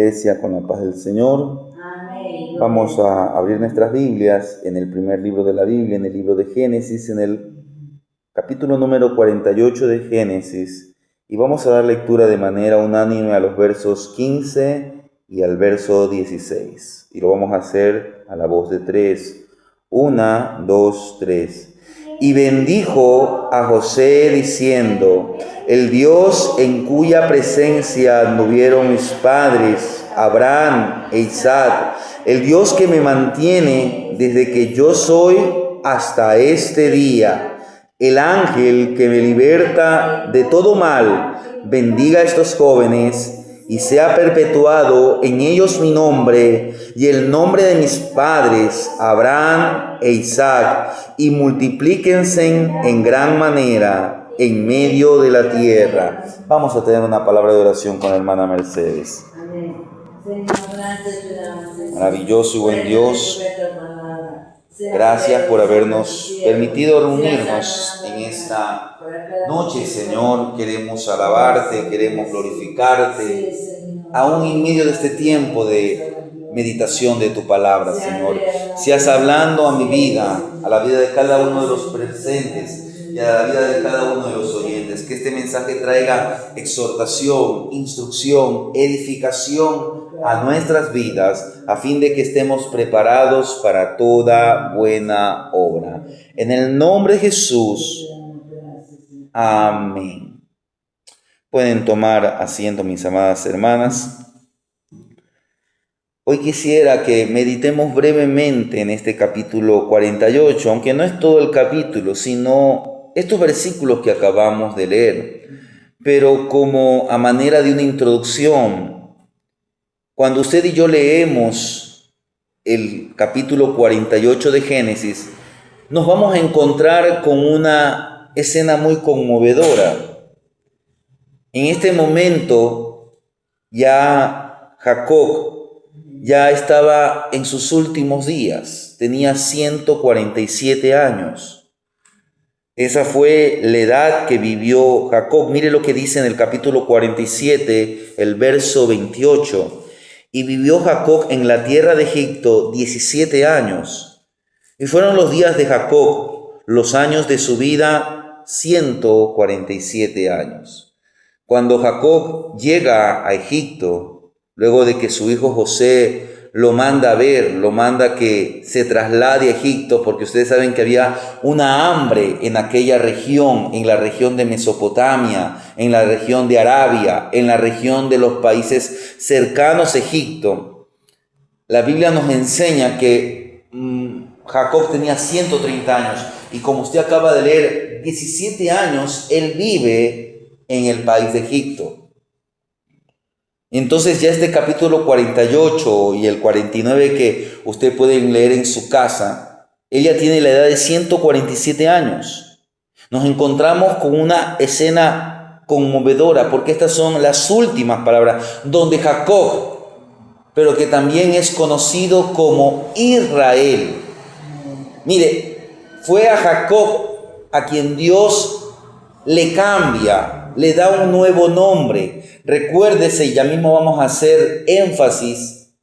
Iglesia, con la paz del Señor. Amén. Vamos a abrir nuestras Biblias en el primer libro de la Biblia, en el libro de Génesis, en el capítulo número 48 de Génesis, y vamos a dar lectura de manera unánime a los versos 15 y al verso 16. Y lo vamos a hacer a la voz de tres. 1, 2, 3. Y bendijo a José diciendo: el Dios en cuya presencia anduvieron mis padres, Abraham e Isaac, el Dios que me mantiene desde que yo soy hasta este día, el ángel que me liberta de todo mal, bendiga a estos jóvenes y sea perpetuado en ellos mi nombre y el nombre de mis padres, Abraham e Isaac, y multiplíquense en gran manera en medio de la tierra. Vamos a tener una palabra de oración con la hermana Mercedes. Amén. Señor, gracias te damos, Señor. Maravilloso y buen Dios, gracias por habernos permitido reunirnos en esta noche, Señor. Queremos alabarte, queremos glorificarte, aún en medio de este tiempo de meditación de tu palabra, Señor. Seas hablando a mi vida, a la vida de cada uno de los presentes y a la vida de cada uno de los oyentes. Que este mensaje traiga exhortación, instrucción, edificación a nuestras vidas, a fin de que estemos preparados para toda buena obra. En el nombre de Jesús. Amén. Pueden tomar asiento, mis amadas hermanas. Hoy quisiera que meditemos brevemente en este capítulo 48, aunque no es todo el capítulo, sino estos versículos que acabamos de leer, pero como a manera de una introducción. Cuando usted y yo leemos el capítulo 48 de Génesis, nos vamos a encontrar con una escena muy conmovedora. En este momento ya Jacob ya estaba en sus últimos días, tenía 147 años. Esa fue la edad que vivió Jacob. Mire lo que dice en el capítulo 47, el verso 28. Y vivió Jacob en la tierra de Egipto 17 años. Y fueron los días de Jacob, los años de su vida, 147 años. Cuando Jacob llega a Egipto, luego de que su hijo José lo manda a ver, lo manda que se traslade a Egipto, porque ustedes saben que había una hambre en aquella región, en la región de Mesopotamia, en la región de Arabia, en la región de los países cercanos a Egipto. La Biblia nos enseña que Jacob tenía 130 años y, como usted acaba de leer, 17 años él vive en el país de Egipto. Entonces ya este capítulo 48 y el 49 que usted puede leer en su casa, ella tiene la edad de 147 años. Nos encontramos con una escena conmovedora, porque estas son las últimas palabras donde Jacob, pero que también es conocido como Israel. Mire, fue a Jacob a quien Dios le cambia, le da un nuevo nombre. Recuérdese, y ya mismo vamos a hacer énfasis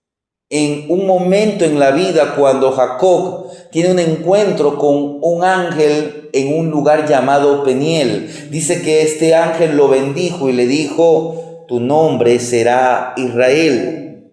en un momento en la vida cuando Jacob tiene un encuentro con un ángel en un lugar llamado Peniel. Dice que este ángel lo bendijo y le dijo: tu nombre será Israel.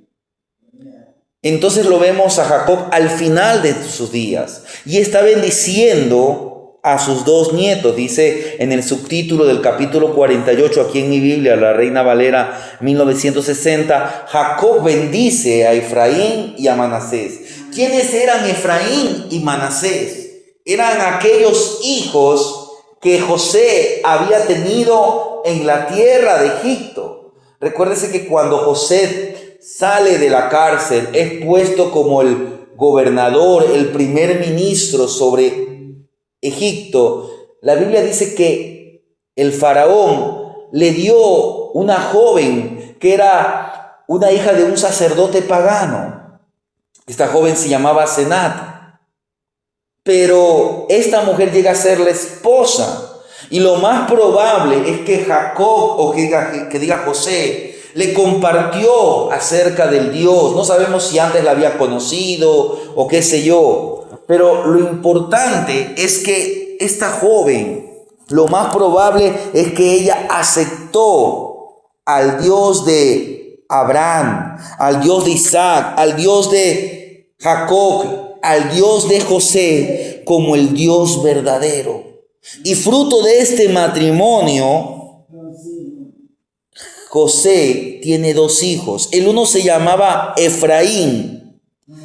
Entonces lo vemos a Jacob al final de sus días y está bendiciendo a sus dos nietos. Dice en el subtítulo del capítulo 48, aquí en mi Biblia, la Reina Valera 1960, Jacob bendice a Efraín y a Manasés. ¿Quiénes eran Efraín y Manasés? Eran aquellos hijos que José había tenido en la tierra de Egipto. Recuérdese que cuando José sale de la cárcel, es puesto como el gobernador, el primer ministro sobre Egipto. La Biblia dice que el faraón le dio una joven que era una hija de un sacerdote pagano. Esta joven se llamaba Senat, pero esta mujer llega a ser la esposa. Y lo más probable es que Jacob, o que diga José, le compartió acerca del Dios. No sabemos si antes la había conocido o qué sé yo, pero lo importante es que esta joven, lo más probable es que ella aceptó al Dios de Abraham, al Dios de Isaac, al Dios de Jacob, al Dios de José como el Dios verdadero. Y fruto de este matrimonio, José tiene 2 hijos. El uno se llamaba Efraín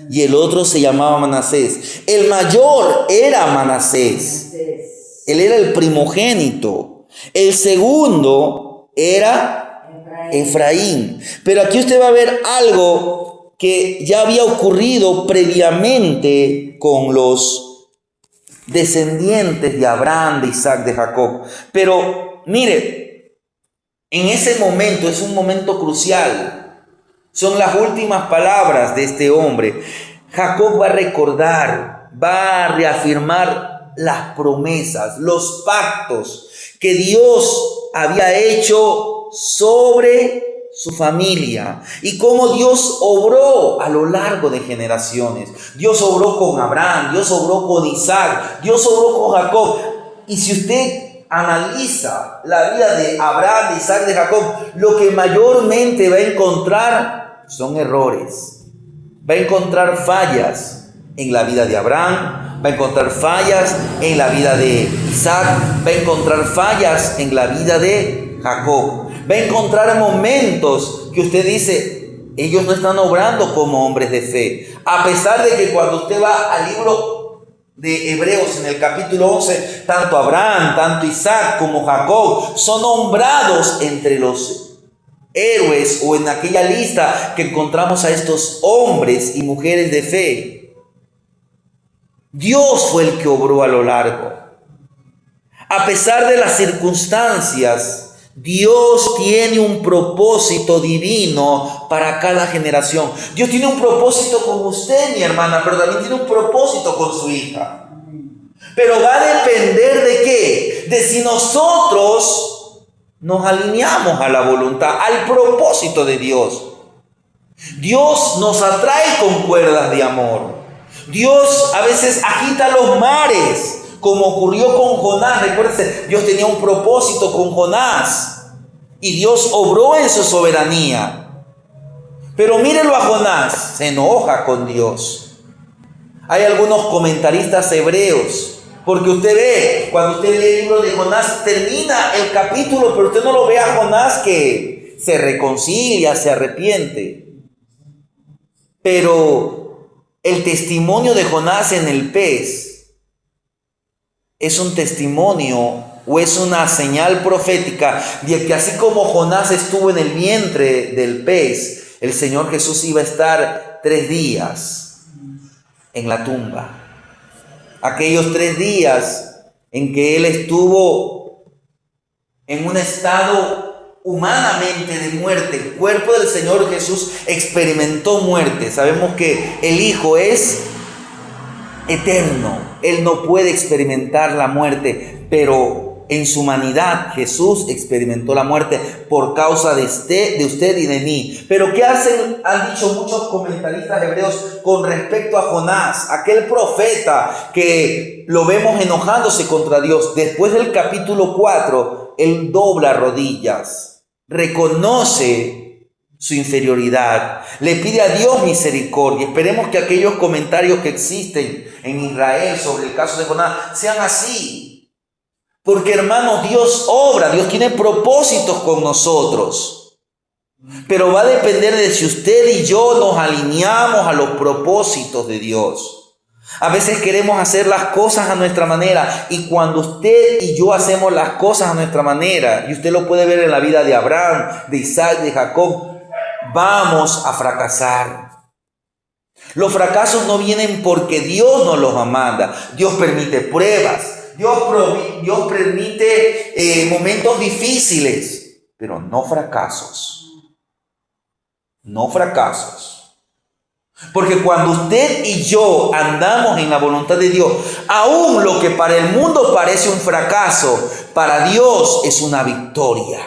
y el otro se llamaba Manasés. El mayor era Manasés. Él era el primogénito. El segundo era Efraín. Pero aquí usted va a ver algo que ya había ocurrido previamente con los descendientes de Abraham, de Isaac, de Jacob. Pero mire, en ese momento, es un momento crucial. Son las últimas palabras de este hombre. Jacob va a recordar, va a reafirmar las promesas, los pactos que Dios había hecho sobre su familia y cómo Dios obró a lo largo de generaciones. Dios obró con Abraham, Dios obró con Isaac, Dios obró con Jacob. Y si usted analiza la vida de Abraham, de Isaac, de Jacob, lo que mayormente va a encontrar son errores. Va a encontrar fallas en la vida de Abraham, va a encontrar fallas en la vida de Isaac, va a encontrar fallas en la vida de Jacob. Va a encontrar momentos que usted dice, ellos no están obrando como hombres de fe. A pesar de que cuando usted va al libro de Hebreos en el capítulo 11, tanto Abraham, tanto Isaac como Jacob son nombrados entre los héroes o en aquella lista que encontramos a estos hombres y mujeres de fe. Dios fue el que obró a lo largo. A pesar de las circunstancias, Dios tiene un propósito divino para cada generación. Dios tiene un propósito con usted, mi hermana, pero también tiene un propósito con su hija. Pero va a depender de qué? De si nosotros nos alineamos a la voluntad, al propósito de Dios. Dios nos atrae con cuerdas de amor. Dios a veces agita los mares, como ocurrió con Jonás. Recuérdense, Dios tenía un propósito con Jonás y Dios obró en su soberanía. Pero mírenlo a Jonás, se enoja con Dios. Hay algunos comentaristas hebreos, porque usted ve, cuando usted lee el libro de Jonás, termina el capítulo, pero usted no lo ve a Jonás que se reconcilia, se arrepiente. Pero el testimonio de Jonás en el pez es un testimonio o es una señal profética de que así como Jonás estuvo en el vientre del pez, el Señor Jesús iba a estar 3 días en la tumba. Aquellos 3 días en que Él estuvo en un estado humanamente de muerte. El cuerpo del Señor Jesús experimentó muerte. Sabemos que el Hijo es eterno. Él no puede experimentar la muerte, pero en su humanidad Jesús experimentó la muerte por causa de usted y de mí. Pero ¿qué han dicho muchos comentaristas hebreos con respecto a Jonás, aquel profeta que lo vemos enojándose contra Dios? Después del capítulo 4, él dobla rodillas, reconoce su inferioridad, le pide a Dios misericordia. Esperemos que aquellos comentarios que existen en Israel sobre el caso de Jonás sean así. Porque, hermanos, Dios obra, Dios tiene propósitos con nosotros. Pero va a depender de si usted y yo nos alineamos a los propósitos de Dios. A veces queremos hacer las cosas a nuestra manera, y cuando usted y yo hacemos las cosas a nuestra manera, y usted lo puede ver en la vida de Abraham, de Isaac, de Jacob, vamos a fracasar. Los fracasos no vienen porque Dios nos los manda. Dios permite pruebas. Dios permite momentos difíciles, pero no fracasos. No fracasos. Porque cuando usted y yo andamos en la voluntad de Dios, aún lo que para el mundo parece un fracaso, para Dios es una victoria.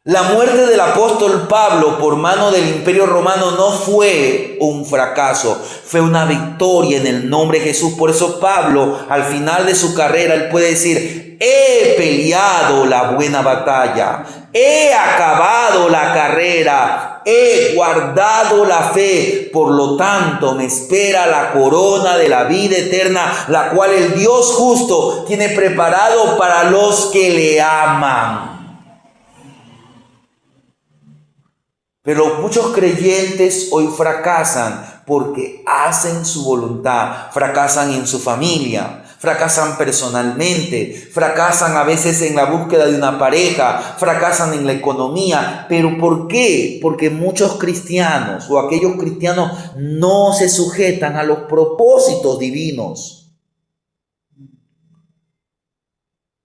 La muerte del apóstol Pablo por mano del Imperio Romano no fue un fracaso, fue una victoria en el nombre de Jesús. Por eso Pablo, al final de su carrera, él puede decir: he peleado la buena batalla, he acabado la carrera, he guardado la fe. Por lo tanto, me espera la corona de la vida eterna, la cual el Dios justo tiene preparado para los que le aman. Pero muchos creyentes hoy fracasan porque hacen su voluntad, fracasan en su familia, fracasan personalmente, fracasan a veces en la búsqueda de una pareja, fracasan en la economía. ¿Pero por qué? Porque muchos cristianos o aquellos cristianos no se sujetan a los propósitos divinos.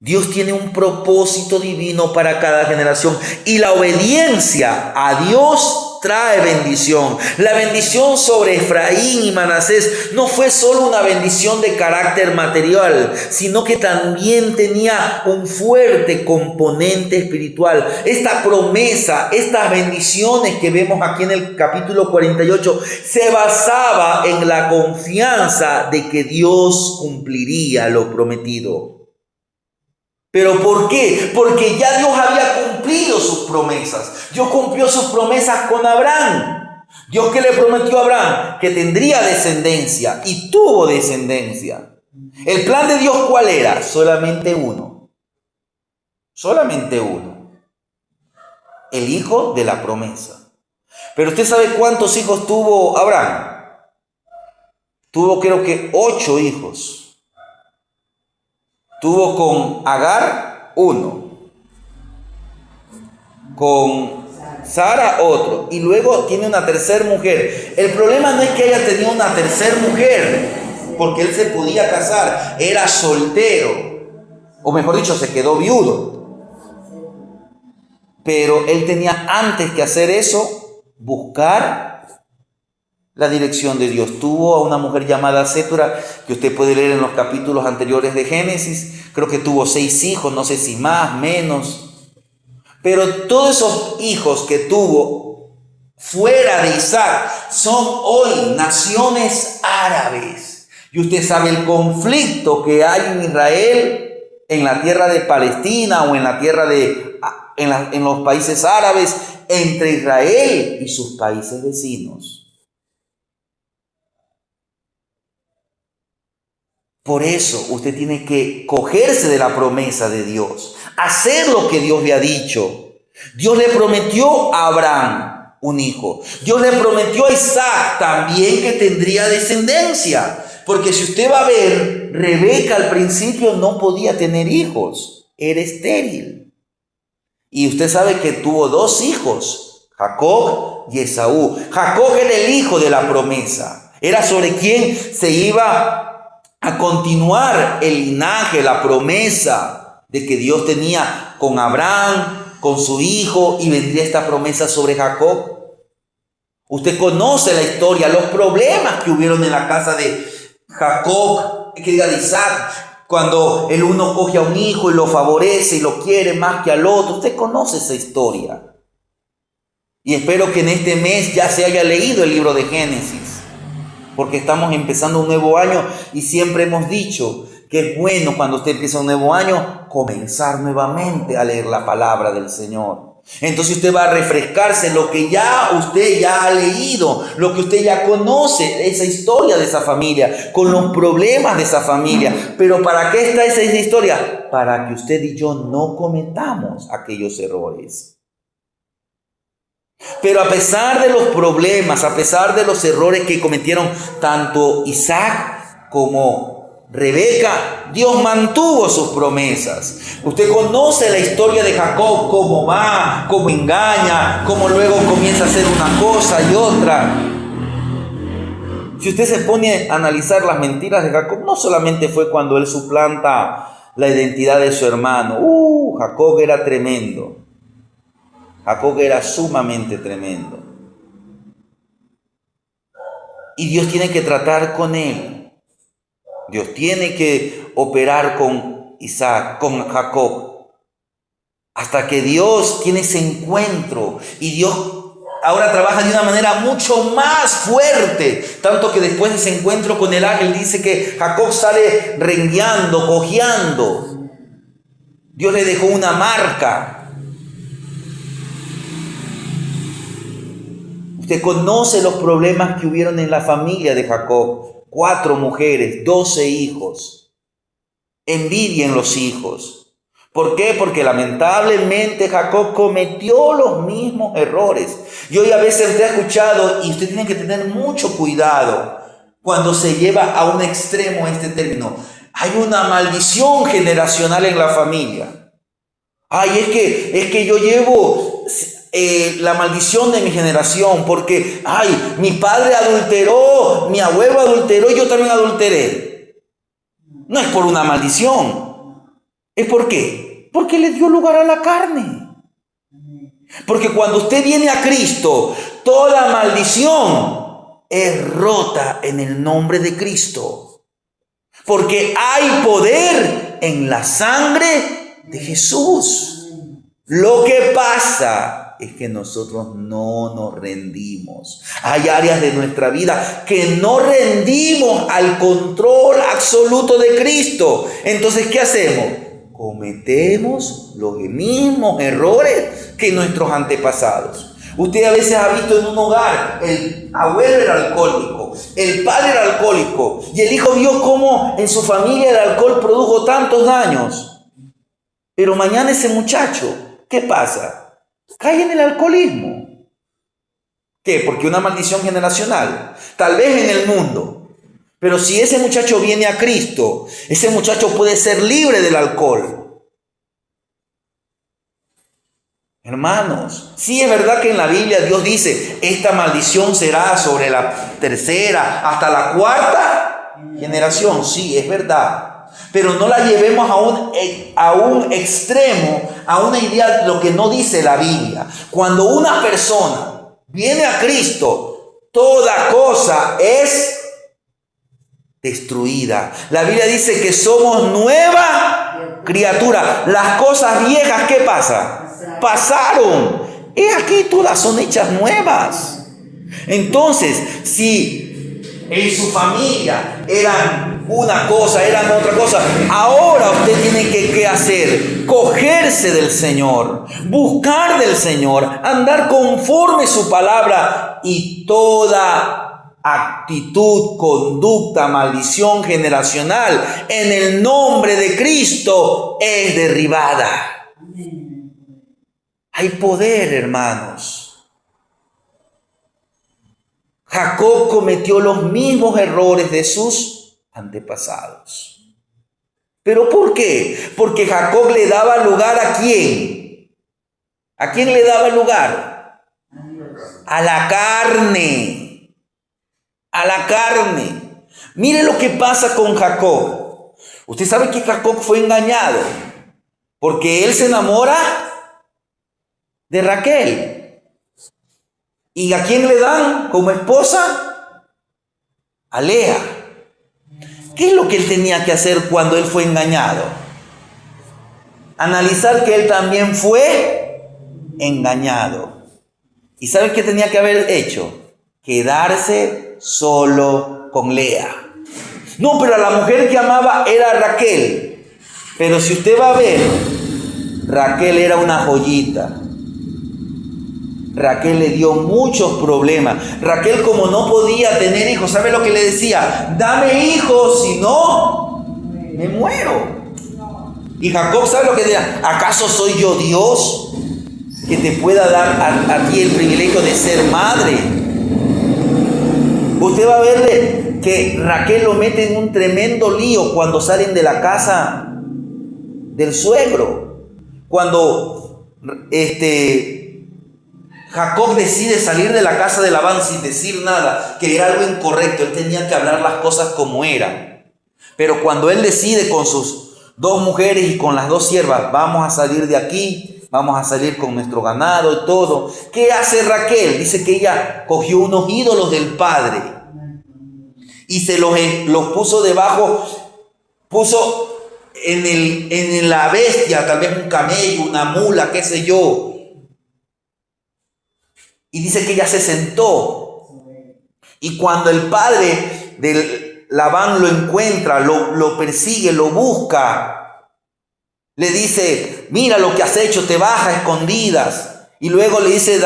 Dios tiene un propósito divino para cada generación y la obediencia a Dios trae bendición. La bendición sobre Efraín y Manasés no fue solo una bendición de carácter material, sino que también tenía un fuerte componente espiritual. Esta promesa, estas bendiciones que vemos aquí en el capítulo 48, se basaba en la confianza de que Dios cumpliría lo prometido. ¿Pero por qué? Porque ya Dios había cumplido sus promesas. Dios cumplió sus promesas con Abraham. Dios, que le prometió a Abraham que tendría descendencia, y tuvo descendencia. ¿El plan de Dios cuál era? Solamente uno. Solamente uno. El hijo de la promesa. Pero usted sabe cuántos hijos tuvo Abraham. Tuvo, creo que 8 hijos. Tuvo con Agar 1, con Sara otro, y luego tiene una tercera mujer. El problema no es que haya tenido una tercera mujer, porque él se podía casar, era soltero, o mejor dicho, se quedó viudo. Pero él tenía, antes que hacer eso, buscar la dirección de Dios. Tuvo a una mujer llamada Sétura, que usted puede leer en los capítulos anteriores de Génesis. Creo que tuvo 6 hijos, no sé si más, menos. Pero todos esos hijos que tuvo fuera de Isaac son hoy naciones árabes. Y usted sabe el conflicto que hay en Israel, en la tierra de Palestina o en la tierra en los países árabes, entre Israel y sus países vecinos. Por eso usted tiene que cogerse de la promesa de Dios, hacer lo que Dios le ha dicho. Dios le prometió a Abraham un hijo. Dios le prometió a Isaac también que tendría descendencia. Porque si usted va a ver, Rebeca al principio no podía tener hijos, era estéril. Y usted sabe que tuvo 2 hijos, Jacob y Esaú. Jacob era el hijo de la promesa, era sobre quien se iba a continuar el linaje, la promesa de que Dios tenía con Abraham, con su hijo, y vendría esta promesa sobre Jacob. Usted conoce la historia, los problemas que hubieron en la casa de Jacob, que diga de Isaac, cuando el uno coge a un hijo y lo favorece y lo quiere más que al otro. Usted conoce esa historia. Y espero que en este mes ya se haya leído el libro de Génesis, porque estamos empezando un nuevo año y siempre hemos dicho que es bueno cuando usted empieza un nuevo año comenzar nuevamente a leer la palabra del Señor. Entonces usted va a refrescarse lo que usted ya ha leído, lo que usted ya conoce, esa historia de esa familia, con los problemas de esa familia. Pero ¿para qué está esa historia? Para que usted y yo no cometamos aquellos errores. Pero a pesar de los problemas, a pesar de los errores que cometieron tanto Isaac como Rebeca, Dios mantuvo sus promesas. Usted conoce la historia de Jacob, cómo va, cómo engaña, cómo luego comienza a hacer una cosa y otra. Si usted se pone a analizar las mentiras de Jacob, no solamente fue cuando él suplanta la identidad de su hermano. Jacob era tremendo. Jacob era sumamente tremendo. Y Dios tiene que tratar con él. Dios tiene que operar con Isaac, con Jacob. hasta que Dios tiene ese encuentro y Dios ahora trabaja de una manera mucho más fuerte, tanto que después de ese encuentro con el ángel dice que Jacob sale rengueando, cojeando. Dios le dejó una marca. Usted conoce los problemas que hubieron en la familia de Jacob. 4 mujeres, 12 hijos. Envidia en los hijos. ¿Por qué? Porque lamentablemente Jacob cometió los mismos errores. Y hoy a veces usted ha escuchado, y usted tiene que tener mucho cuidado cuando se lleva a un extremo este término. Hay una maldición generacional en la familia. Ay, es que yo llevo la maldición de mi generación porque, ay, mi padre adulteró, mi abuelo adulteró y yo también adulteré. No es por una maldición. ¿Es por qué? Porque le dio lugar a la carne. Porque cuando usted viene a Cristo, toda maldición es rota en el nombre de Cristo. Porque hay poder en la sangre de Jesús. Lo que pasa es que nosotros no nos rendimos. Hay áreas de nuestra vida que no rendimos al control absoluto de Cristo. Entonces, ¿qué hacemos? Cometemos los mismos errores que nuestros antepasados. Usted a veces ha visto en un hogar, el abuelo era alcohólico, el padre era alcohólico, y el hijo vio cómo en su familia el alcohol produjo tantos daños. Pero mañana ese muchacho, ¿qué pasa? Cae en el alcoholismo. ¿Qué? Porque una maldición generacional, tal vez en el mundo. Pero si ese muchacho viene a Cristo, ese muchacho puede ser libre del alcohol. Hermanos, sí es verdad que en la Biblia Dios dice, esta maldición será sobre la tercera hasta la cuarta generación. Sí, es verdad. Pero no la llevemos a un extremo, a una idea de lo que no dice la Biblia. Cuando una persona viene a Cristo, toda cosa es destruida. La Biblia dice que somos nueva criatura. Las cosas viejas, ¿qué pasa? Pasaron. He aquí todas son hechas nuevas. Entonces, si en su familia eran una cosa, eran otra cosa, ahora usted tiene que ¿qué hacer? Cogerse del Señor, buscar del Señor, andar conforme su palabra, y toda actitud, conducta, maldición generacional en el nombre de Cristo es derribada. Hay poder, hermanos. Jacob cometió los mismos errores de sus antepasados. ¿Pero por qué? Porque Jacob le daba lugar ¿a quién? ¿A quién le daba lugar? A la carne. A la carne. Mire lo que pasa con Jacob. Usted sabe que Jacob fue engañado porque él se enamora de Raquel. ¿Y a quién le dan como esposa? A Lea. ¿Qué es lo que él tenía que hacer cuando él fue engañado? Analizar que él también fue engañado. ¿Y sabe qué tenía que haber hecho? Quedarse solo con Lea. No, pero a la mujer que amaba era Raquel. Pero si usted va a ver, Raquel era una joyita. Raquel le dio muchos problemas. Raquel, como no podía tener hijos, ¿sabe lo que le decía? Dame hijos, si no, me muero. Y Jacob, ¿sabe lo que decía? ¿Acaso soy yo Dios que te pueda dar a ti el privilegio de ser madre? Usted va a verle que Raquel lo mete en un tremendo lío cuando salen de la casa del suegro. Cuando Jacob decide salir de la casa de Labán sin decir nada, que era algo incorrecto. Él tenía que hablar las cosas como eran. Pero cuando él decide con sus 2 mujeres y con las 2 siervas, vamos a salir de aquí, vamos a salir con nuestro ganado y todo. ¿Qué hace Raquel? Dice que ella cogió unos ídolos del padre y se los puso debajo, puso en la bestia, tal vez un camello, una mula, qué sé yo. Y dice que ella se sentó. Y cuando el padre de Labán lo encuentra, lo persigue, lo busca, le dice, mira lo que has hecho, te vas a escondidas. Y luego le dice,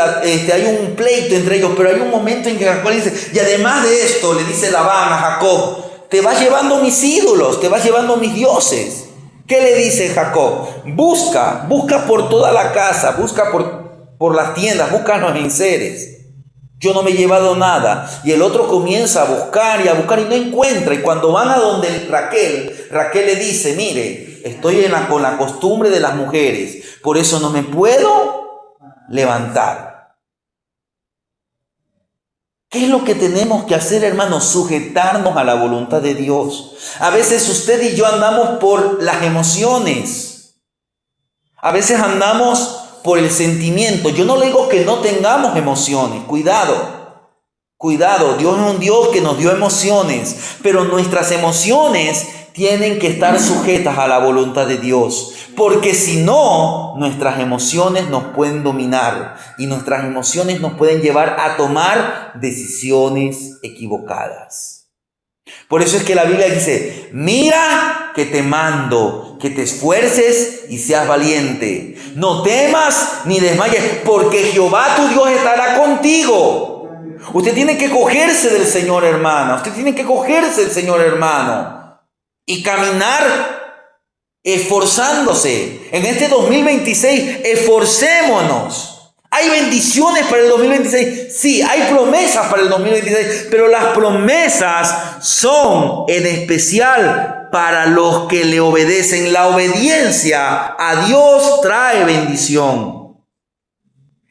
hay un pleito entre ellos, pero hay un momento en que Jacob le dice, y además de esto, le dice Labán a Jacob, te vas llevando mis ídolos, te vas llevando mis dioses. ¿Qué le dice Jacob? Busca por toda la casa, busca por las tiendas, busca en los enseres. Yo no me he llevado nada. Y el otro comienza a buscar y no encuentra. Y cuando van a donde Raquel le dice, mire, estoy con la costumbre de las mujeres, por eso no me puedo levantar. ¿Qué es lo que tenemos que hacer, hermanos? Sujetarnos a la voluntad de Dios. A veces usted y yo andamos por las emociones. A veces andamos por el sentimiento. Yo no le digo que no tengamos emociones. Cuidado. Dios es un Dios que nos dio emociones. Pero nuestras emociones tienen que estar sujetas a la voluntad de Dios. Porque si no, nuestras emociones nos pueden dominar y nuestras emociones nos pueden llevar a tomar decisiones equivocadas. Por eso es que la Biblia dice, mira que te mando, que te esfuerces y seas valiente. No temas ni desmayes, porque Jehová tu Dios estará contigo. Usted tiene que cogerse del Señor, hermana. Usted tiene que cogerse del Señor, hermano. Y caminar esforzándose. En este 2026, esforcémonos. ¿Hay bendiciones para el 2026? Sí, hay promesas para el 2026, pero las promesas son en especial para los que le obedecen. La obediencia a Dios trae bendición.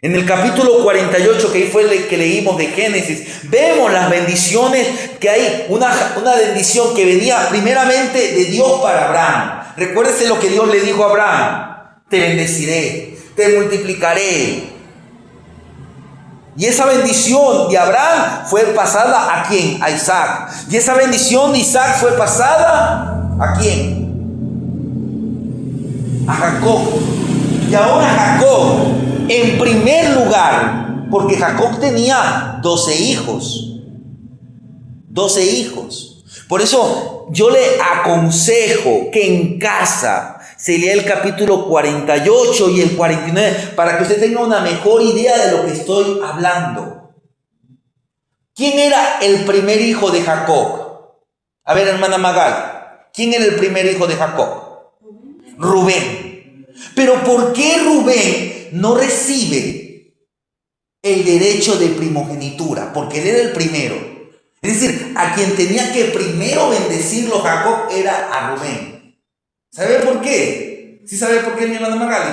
En el capítulo 48, que ahí fue el que leímos de Génesis, vemos las bendiciones que hay. Una bendición que venía primeramente de Dios para Abraham. Recuérdese lo que Dios le dijo a Abraham: te bendeciré, te multiplicaré. Y esa bendición de Abraham fue pasada ¿a quién? A Isaac. Y esa bendición de Isaac fue pasada ¿a quién? A Jacob. Y ahora Jacob, en primer lugar, porque Jacob tenía 12 hijos. 12 hijos. Por eso yo le aconsejo que en casa se lea el capítulo 48 y el 49 para que usted tenga una mejor idea de lo que estoy hablando. ¿Quién era el primer hijo de Jacob? A ver, hermana Magali, ¿quién era el primer hijo de Jacob? Rubén. Pero ¿por qué Rubén no recibe el derecho de primogenitura? Porque él era el primero. Es decir, a quien tenía que primero bendecirlo Jacob era a Rubén. ¿Sabe por qué? ¿Sí sabe por qué, mi hermana Magali?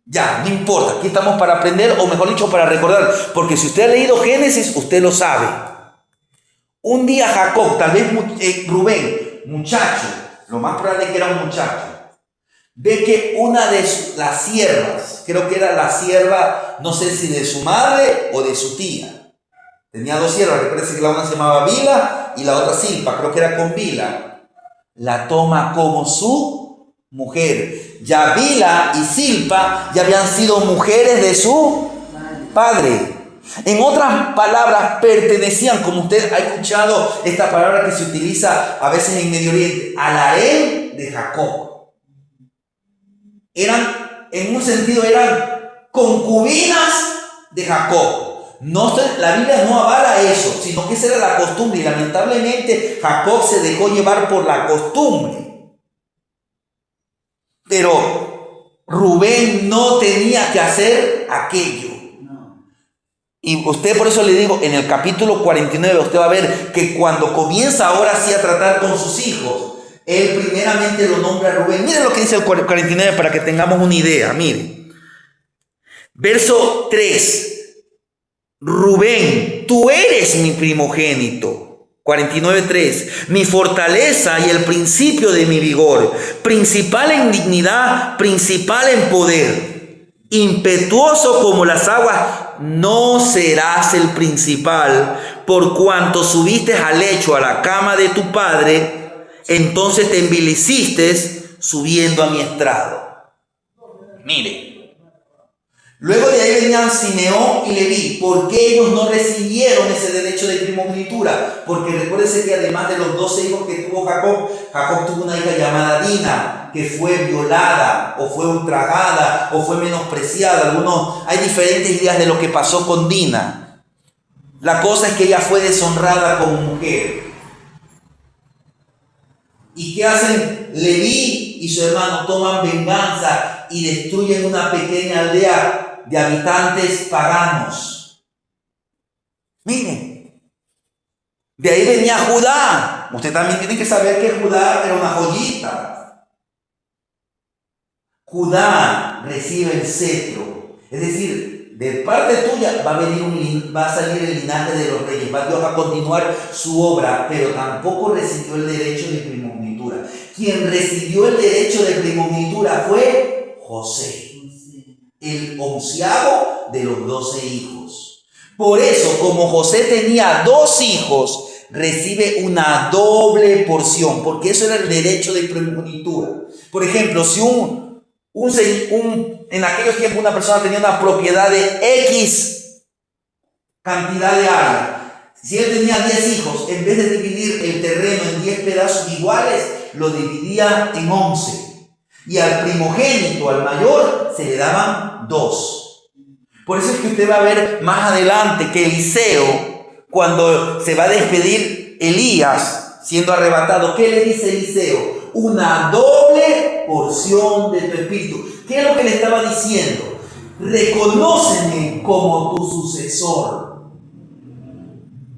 Ya, no importa. Aquí estamos para aprender, o mejor dicho, para recordar. Porque si usted ha leído Génesis, usted lo sabe. Un día Jacob, tal vez Rubén, muchacho, lo más probable es que era un muchacho, ve que una de las siervas, creo que era la sierva, no sé si de su madre o de su tía. Tenía dos siervas, recuerden que la una se llamaba Bila y la otra Silpa, creo que era con Bila. La toma como su mujer. Ya Bila y Silpa ya habían sido mujeres de su padre. En otras palabras, pertenecían, como usted ha escuchado esta palabra que se utiliza a veces en Medio Oriente, al harén de Jacob. Eran, en un sentido, eran concubinas de Jacob. La Biblia no avala eso, sino que esa era la costumbre y lamentablemente Jacob se dejó llevar por la costumbre. Pero Rubén no tenía que hacer aquello. Y usted, por eso le digo, en el capítulo 49 usted va a ver que cuando comienza ahora sí a tratar con sus hijos, él primeramente lo nombra a Rubén. Miren lo que dice el 49 para que tengamos una idea. Miren. Verso 3. Rubén, tú eres mi primogénito. 49:3. Mi fortaleza y el principio de mi vigor, principal en dignidad, principal en poder, impetuoso como las aguas, no serás el principal, por cuanto subiste al lecho, a la cama de tu padre, entonces te envileciste subiendo a mi estrado. Mire. Luego de ahí venían Simeón y Leví. ¿Por qué ellos no recibieron ese derecho de primogenitura? Porque recuérdense que además de los 12 hijos que tuvo Jacob, Jacob tuvo una hija llamada Dina, que fue violada, o fue ultrajada, o fue menospreciada. Hay diferentes ideas de lo que pasó con Dina. La cosa es que ella fue deshonrada como mujer. ¿Y qué hacen? Leví y su hermano toman venganza y destruyen una pequeña aldea de habitantes paganos. Miren, de ahí venía Judá. Usted también tiene que saber que Judá era una joyita. Judá recibe el cetro, es decir, de parte tuya va a salir el linaje de los reyes, va Dios a continuar su obra, pero tampoco recibió el derecho de primogenitura. Quien recibió el derecho de primogenitura fue José, el 11º de los 12 hijos. Por eso, como José tenía 2 hijos, recibe una doble porción, porque eso era el derecho de primogenitura. Por ejemplo, si en aquellos tiempos una persona tenía una propiedad de X cantidad de área, si él tenía 10 hijos, en vez de dividir el terreno en 10 pedazos iguales, lo dividía en 11. Y al primogénito, al mayor, se le daban 2. Por eso es que usted va a ver más adelante que Eliseo, cuando se va a despedir Elías siendo arrebatado, ¿qué le dice Eliseo? Una doble porción de tu espíritu. ¿Qué es lo que le estaba diciendo? Reconóceme como tu sucesor.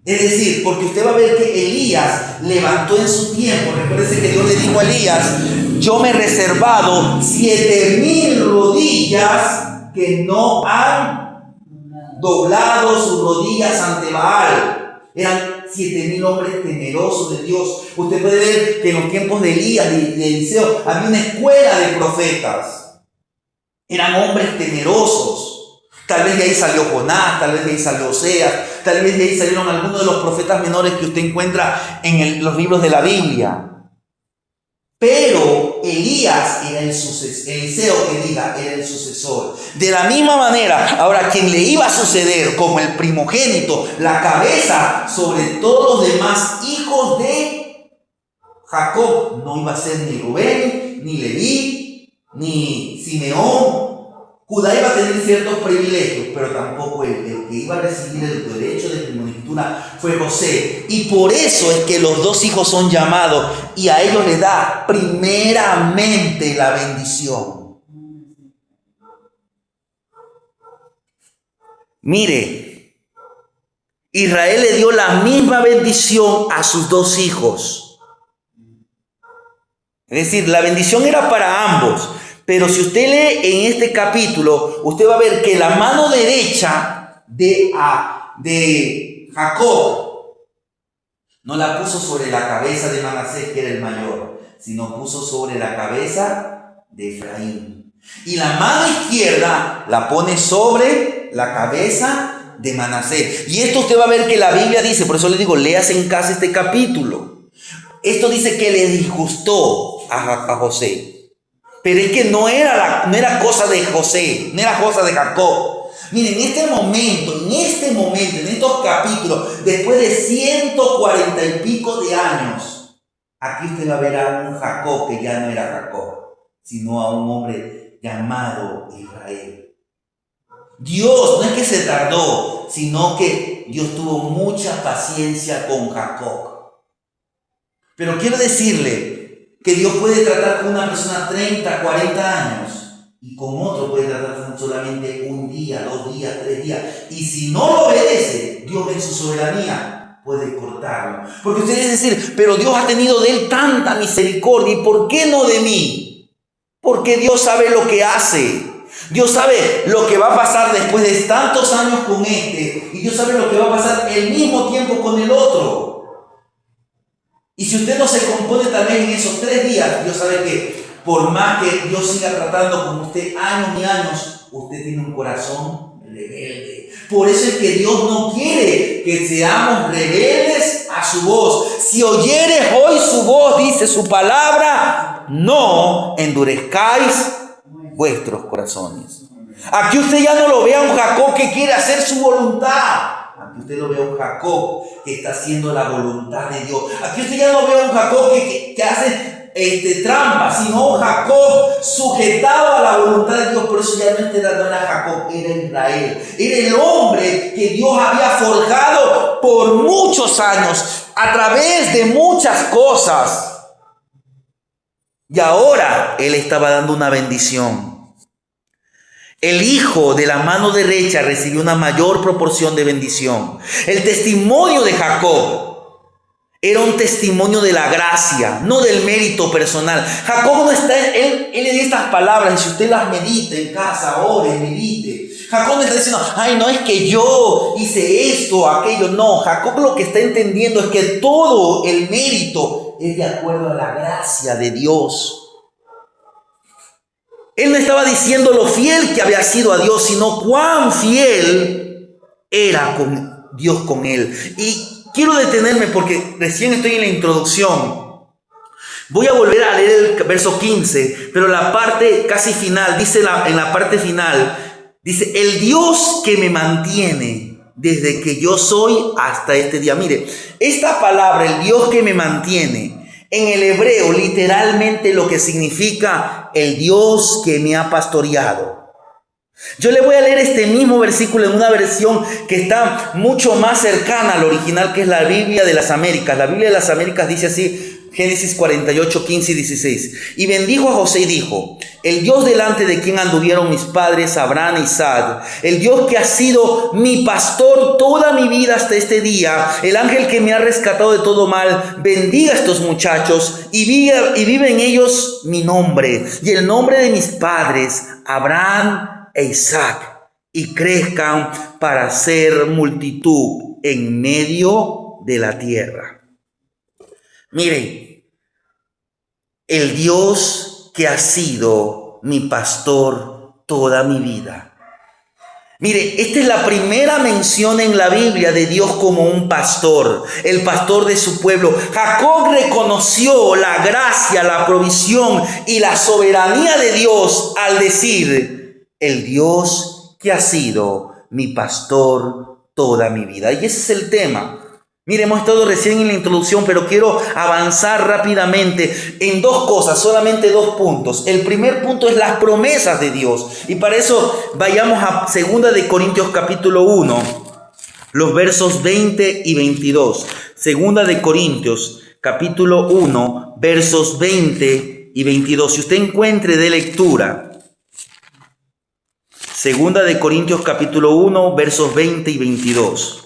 Es decir, porque usted va a ver que Elías levantó en su tiempo. Recuérdese que Dios le dijo a Elías: yo me he reservado 7,000 rodillas que no han doblado sus rodillas ante Baal. Eran 7,000 hombres temerosos de Dios. Usted puede ver que en los tiempos de Elías, de Eliseo, había una escuela de profetas. Eran hombres temerosos. Tal vez de ahí salió Jonás, tal vez de ahí salió Oseas, tal vez de ahí salieron algunos de los profetas menores que usted encuentra en los libros de la Biblia. Pero Elías era el sucesor, Eliseo era el sucesor. De la misma manera, ahora quien le iba a suceder como el primogénito, la cabeza sobre todos los demás hijos de Jacob, no iba a ser ni Rubén, ni Leví, ni Simeón. Judá iba a tener ciertos privilegios, pero tampoco el que iba a recibir el derecho de primogenitura fue José. Y por eso es que los 2 hijos son llamados y a ellos les da primeramente la bendición. Mire, Israel le dio la misma bendición a sus 2 hijos. Es decir, la bendición era para ambos. Pero si usted lee en este capítulo, usted va a ver que la mano derecha de Jacob no la puso sobre la cabeza de Manasés, que era el mayor, sino puso sobre la cabeza de Efraín. Y la mano izquierda la pone sobre la cabeza de Manasés. Y esto usted va a ver que la Biblia dice, por eso le digo, léase en casa este capítulo. Esto dice que le disgustó a José. Pero es que no era cosa de José, no era cosa de Jacob. Miren, en este momento, en estos capítulos, después de 140 y pico de años, aquí usted va a ver a un Jacob que ya no era Jacob, sino a un hombre llamado Israel. Dios no es que se tardó, sino que Dios tuvo mucha paciencia con Jacob. Pero quiero decirle que Dios puede tratar con una persona 30, 40 años y con otro puede tratar solamente 1 día, 2 días, 3 días. Y si no lo obedece, Dios en su soberanía puede cortarlo. Porque ustedes decir, pero Dios ha tenido de él tanta misericordia, ¿y por qué no de mí? Porque Dios sabe lo que hace. Dios sabe lo que va a pasar después de tantos años con este, y Dios sabe lo que va a pasar el mismo tiempo con el otro. Y si usted no se compone también en esos 3 días, Dios sabe que por más que Dios siga tratando con usted años y años, usted tiene un corazón rebelde. Por eso es que Dios no quiere que seamos rebeldes a a su voz. Si oyeres hoy su voz, dice su palabra, no endurezcáis vuestros corazones. Aquí usted ya no lo ve a un Jacob que quiere hacer su voluntad. Aquí usted lo ve a un Jacob que está haciendo la voluntad de Dios. Aquí usted ya no ve a un Jacob que hace trampa, sino un Jacob sujetado a la voluntad de Dios. Por eso ya no era Jacob, era Israel. Era el hombre que Dios había forjado por muchos años, a través de muchas cosas. Y ahora él estaba dando una bendición. El hijo de la mano derecha recibió una mayor proporción de bendición. El testimonio de Jacob era un testimonio de la gracia, no del mérito personal. Jacob no está, él le dio estas palabras, y si usted las medita en casa, ore, medite. Jacob no está diciendo, ay, no es que yo hice esto, aquello. No, Jacob lo que está entendiendo es que todo el mérito es de acuerdo a la gracia de Dios. Él no estaba diciendo lo fiel que había sido a Dios, sino cuán fiel era con Dios con él. Y quiero detenerme porque recién estoy en la introducción. Voy a volver a leer el verso 15, pero la parte casi final, dice en la parte final, dice, el Dios que me mantiene desde que yo soy hasta este día. Mire, esta palabra, el Dios que me mantiene, en el hebreo literalmente lo que significa el Dios que me ha pastoreado. Yo le voy a leer este mismo versículo en una versión que está mucho más cercana al original, que es la Biblia de las Américas. La Biblia de las Américas dice así, Génesis 48, 15 y 16. Y bendijo a José y dijo, el Dios delante de quien anduvieron mis padres Abraham e Isaac, el Dios que ha sido mi pastor toda mi vida hasta este día, el ángel que me ha rescatado de todo mal, bendiga a estos muchachos y vive en ellos mi nombre y el nombre de mis padres Abraham e Isaac, y crezcan para ser multitud en medio de la tierra. Miren, el Dios que ha sido mi pastor toda mi vida. Mire, esta es la primera mención en la Biblia de Dios como un pastor, el pastor de su pueblo. Jacob reconoció la gracia, la provisión y la soberanía de Dios al decir, el Dios que ha sido mi pastor toda mi vida. Y ese es el tema. Mire, hemos estado recién en la introducción, pero quiero avanzar rápidamente en dos cosas, solamente 2 puntos. El primer punto es las promesas de Dios. Y para eso vayamos a 2 de Corintios capítulo 1, los versos 20 y 22. 2 de Corintios capítulo 1, versos 20 y 22. Si usted encuentre de lectura, 2 de Corintios capítulo 1, versos 20 y 22.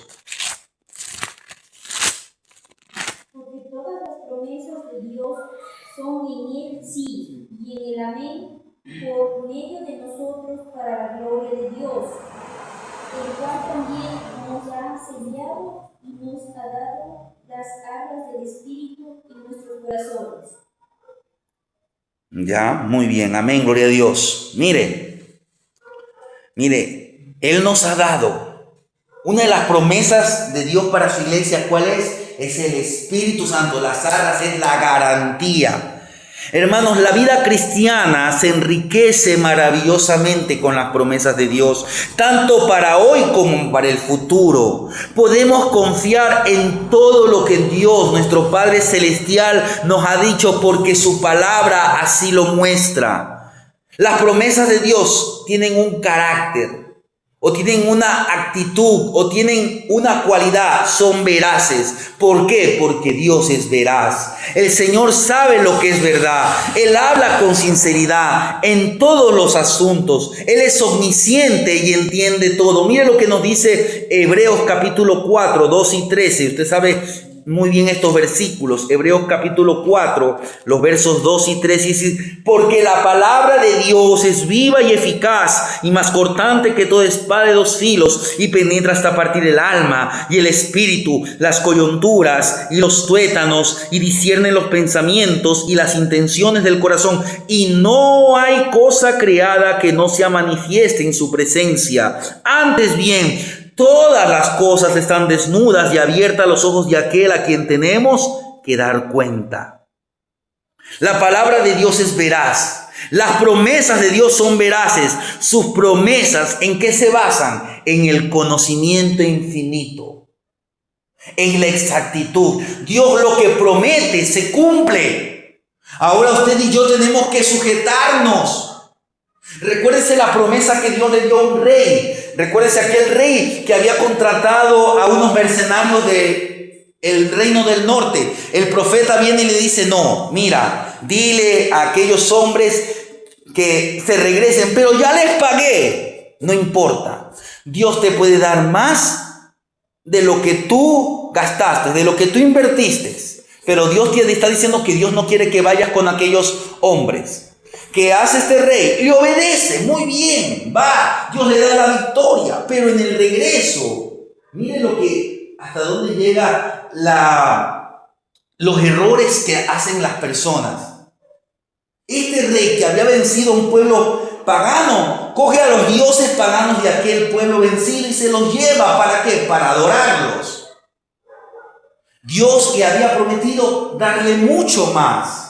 Son en él sí y en el amén por medio de nosotros para la gloria de Dios, el cual también nos ha sellado y nos ha dado las arras del Espíritu en nuestros corazones. Ya, muy bien, amén, gloria a Dios. Mire, Él nos ha dado una de las promesas de Dios para su iglesia. ¿Cuál es? Es el Espíritu Santo. Las arras es la garantía. Hermanos, la vida cristiana se enriquece maravillosamente con las promesas de Dios, tanto para hoy como para el futuro. Podemos confiar en todo lo que Dios, nuestro Padre Celestial, nos ha dicho porque su palabra así lo muestra. Las promesas de Dios tienen un carácter, o tienen una actitud, o tienen una cualidad, son veraces. ¿Por qué? Porque Dios es veraz. El Señor sabe lo que es verdad. Él habla con sinceridad en todos los asuntos. Él es omnisciente y entiende todo. Mire lo que nos dice Hebreos capítulo 4, 2 y 13. Usted sabe muy bien estos versículos. Hebreos capítulo 4, los versos 2 y 3 dice, porque la palabra de Dios es viva y eficaz y más cortante que toda espada de 2 filos y penetra hasta partir el alma y el espíritu, las coyunturas y los tuétanos, y discierne los pensamientos y las intenciones del corazón, y no hay cosa creada que no sea manifieste en su presencia. Antes bien, Todas las cosas están desnudas y abiertas a los ojos de aquel a quien tenemos que dar cuenta. La palabra de Dios es veraz. Las promesas de Dios son veraces. Sus promesas, ¿en qué se basan? En el conocimiento infinito, en la exactitud. Dios lo que promete se cumple. Ahora usted y yo tenemos que sujetarnos. Recuérdese la promesa que Dios le dio a un rey. Recuérdese aquel rey que había contratado a unos mercenarios del reino del norte. El profeta viene y le dice: no, mira, dile a aquellos hombres que se regresen, pero ya les pagué. No importa. Dios te puede dar más de lo que tú gastaste, de lo que tú invertiste. Pero Dios te está diciendo que Dios no quiere que vayas con aquellos hombres. ¿Qué hace este rey? Le obedece, muy bien, va, Dios le da la victoria, pero en el regreso, mire hasta dónde llega los errores que hacen las personas. Este rey que había vencido a un pueblo pagano, coge a los dioses paganos de aquel pueblo vencido y se los lleva, ¿para qué? Para adorarlos. Dios le había prometido darle mucho más.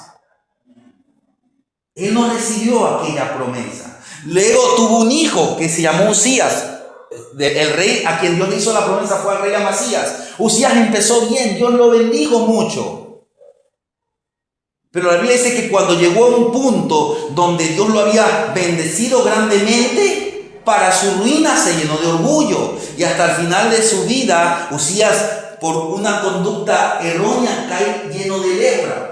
Él no recibió aquella promesa. Luego tuvo un hijo que se llamó Usías. El rey a quien Dios le hizo la promesa fue al rey Amasías. Usías empezó bien, Dios lo bendijo mucho. Pero la Biblia dice que cuando llegó a un punto donde Dios lo había bendecido grandemente, para su ruina se llenó de orgullo. Y hasta el final de su vida, Usías, por una conducta errónea, cae lleno de lepra.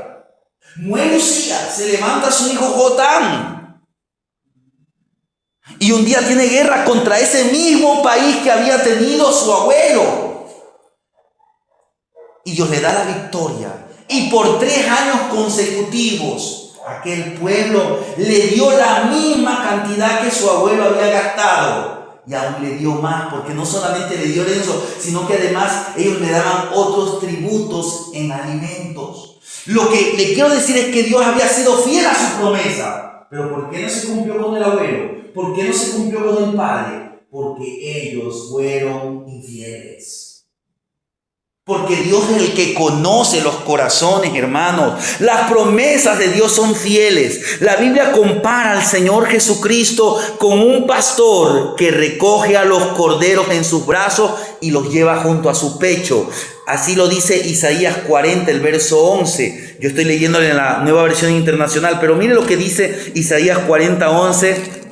Muere Usías, se levanta su hijo Jotam. Y un día tiene guerra contra ese mismo país que había tenido su abuelo. Y Dios le da la victoria. Y por 3 años consecutivos, aquel pueblo le dio la misma cantidad que su abuelo había gastado. Y aún le dio más, porque no solamente le dio eso, sino que además ellos le daban otros tributos en alimentos. Lo que le quiero decir es que Dios había sido fiel a su promesa. Pero ¿por qué no se cumplió con el abuelo? ¿Por qué no se cumplió con el padre? Porque ellos fueron infieles. Porque Dios es el que conoce los corazones, hermanos. Las promesas de Dios son fieles. La Biblia compara al Señor Jesucristo con un pastor que recoge a los corderos en sus brazos y los lleva junto a su pecho. Así lo dice Isaías 40, el verso 11. Yo estoy leyendo en la Nueva Versión Internacional, pero mire lo que dice Isaías 40, 11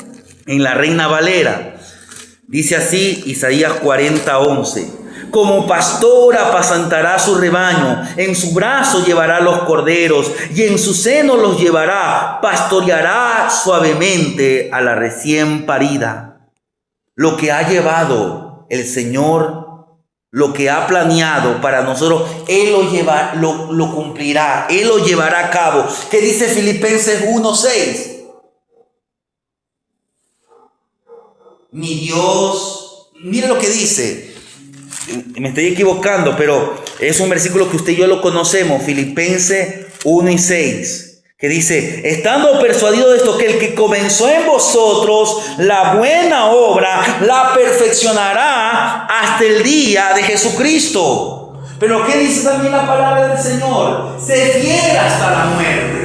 en la Reina Valera. Dice así Isaías 40, 11. Como pastor apacentará su rebaño, en su brazo llevará los corderos y en su seno los llevará, pastoreará suavemente a la recién parida. Lo que ha llevado el Señor, lo que ha planeado para nosotros, Él lo cumplirá, Él lo llevará a cabo. ¿Qué dice Filipenses 1:6? Mi Dios, mire lo que dice. Me estoy equivocando, pero es un versículo que usted y yo lo conocemos, Filipenses 1:6, que dice: estando persuadido de esto, que el que comenzó en vosotros la buena obra, la perfeccionará hasta el día de Jesucristo. Pero ¿qué dice también la palabra del Señor? Sé fiel hasta la muerte.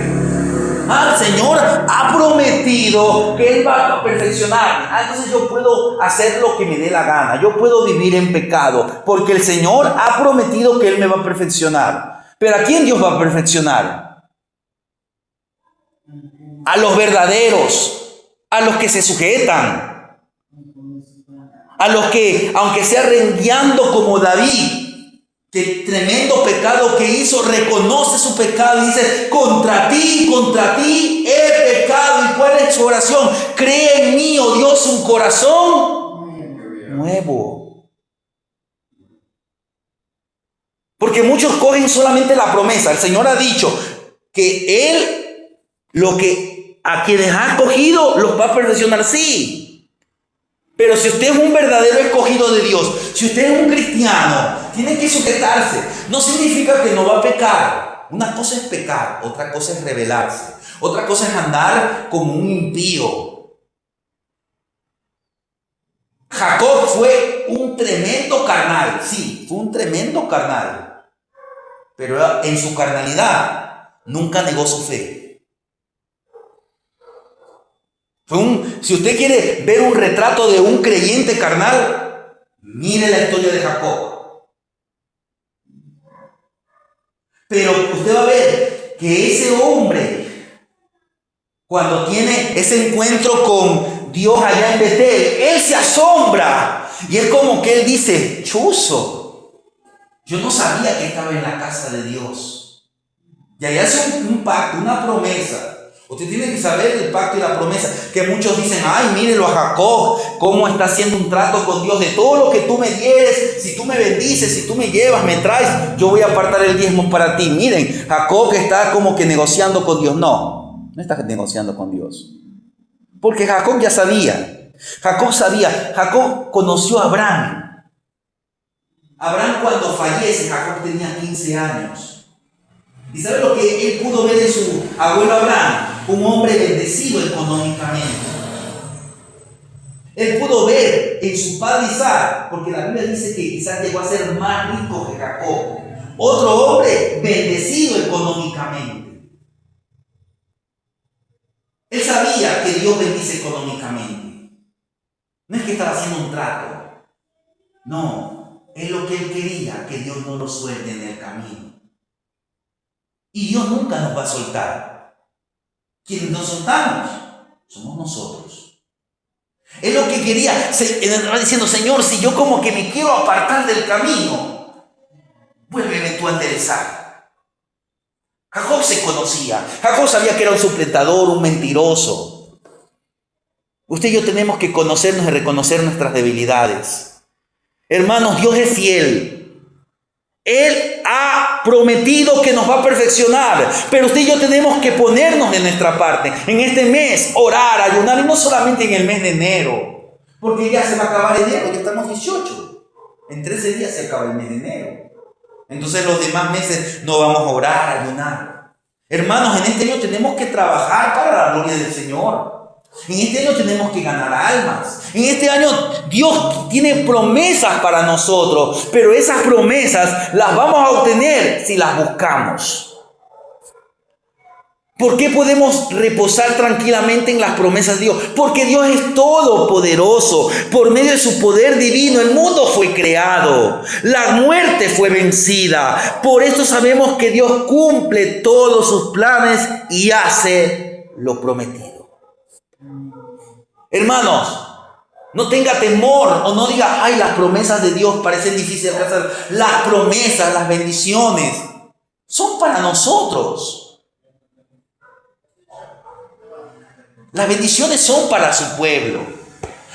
El Señor ha prometido que Él va a perfeccionarme. Entonces yo puedo hacer lo que me dé la gana. Yo puedo vivir en pecado, porque el Señor ha prometido que Él me va a perfeccionar. Pero ¿a quién Dios va a perfeccionar? A los verdaderos, a los que se sujetan, a los que, aunque sea rengueando como David, que tremendo pecado que hizo, reconoce su pecado y dice: contra ti he pecado. ¿Y cuál es su oración? Cree en mí, oh Dios, un corazón nuevo. Porque muchos cogen solamente la promesa. El Señor ha dicho que Él, a quienes ha escogido, los va a perfeccionar, sí. Pero si usted es un verdadero escogido de Dios, si usted es un cristiano, tiene que sujetarse. No significa que no va a pecar. Una cosa es pecar, otra cosa es rebelarse, otra cosa es andar como un impío. Jacob fue un un tremendo carnal, sí, fue un tremendo carnal, pero en su carnalidad nunca negó su fe. Si usted quiere ver un retrato de un creyente carnal, mire la historia de Jacob. Pero usted va a ver que ese hombre, cuando tiene ese encuentro con Dios allá en Betel, él se asombra. Y es como que él dice, chuzo, yo no sabía que estaba en la casa de Dios. Y allá hace un pacto, una promesa. Usted tiene que saber el pacto y la promesa. Que muchos dicen, ay, mírelo a Jacob, cómo está haciendo un trato con Dios. De todo lo que tú me dieres, si tú me bendices, si tú me llevas, me traes, yo voy a apartar el diezmo para ti. Miren, Jacob está como que negociando con Dios. No está negociando con Dios. Porque Jacob ya sabía. Jacob conoció a Abraham. Abraham, cuando fallece, Jacob tenía 15 años. ¿Y sabe lo que él pudo ver en su abuelo Abraham? Un hombre bendecido económicamente. Él pudo ver en su padre Isaac, porque la Biblia dice que Isaac llegó a ser más rico que Jacob. Otro hombre bendecido económicamente. Él sabía que Dios bendice económicamente. No es que estaba haciendo un trato. No, es lo que él quería, que Dios no lo suelte en el camino. Y Dios nunca nos va a soltar. Quienes nos soltamos somos nosotros. Es lo que quería. Estaba diciendo, Señor, si yo como que me quiero apartar del camino, vuélveme tú a enderezar. Jacob se conocía. Jacob sabía que era un suplantador, un mentiroso. Usted y yo tenemos que conocernos y reconocer nuestras debilidades. Hermanos, Dios es fiel. Él ha prometido que nos va a perfeccionar, pero usted y yo tenemos que ponernos de nuestra parte. En este mes, orar, ayunar, y no solamente en el mes de enero, porque ya se va a acabar enero, ya estamos 18. En 13 días se acaba el mes de enero. Entonces los demás meses no vamos a orar, ayunar. Hermanos, en este año tenemos que trabajar para la gloria del Señor. En este año tenemos que ganar almas. En este año Dios tiene promesas para nosotros, pero esas promesas las vamos a obtener si las buscamos. ¿Por qué podemos reposar tranquilamente en las promesas de Dios? Porque Dios es todopoderoso. Por medio de su poder divino el mundo fue creado. La muerte fue vencida. Por esto sabemos que Dios cumple todos sus planes y hace lo prometido. Hermanos, no tenga temor o no diga, ay, las promesas de Dios parecen difíciles de alcanzar. Las promesas, las bendiciones son para nosotros. Las bendiciones son para su pueblo.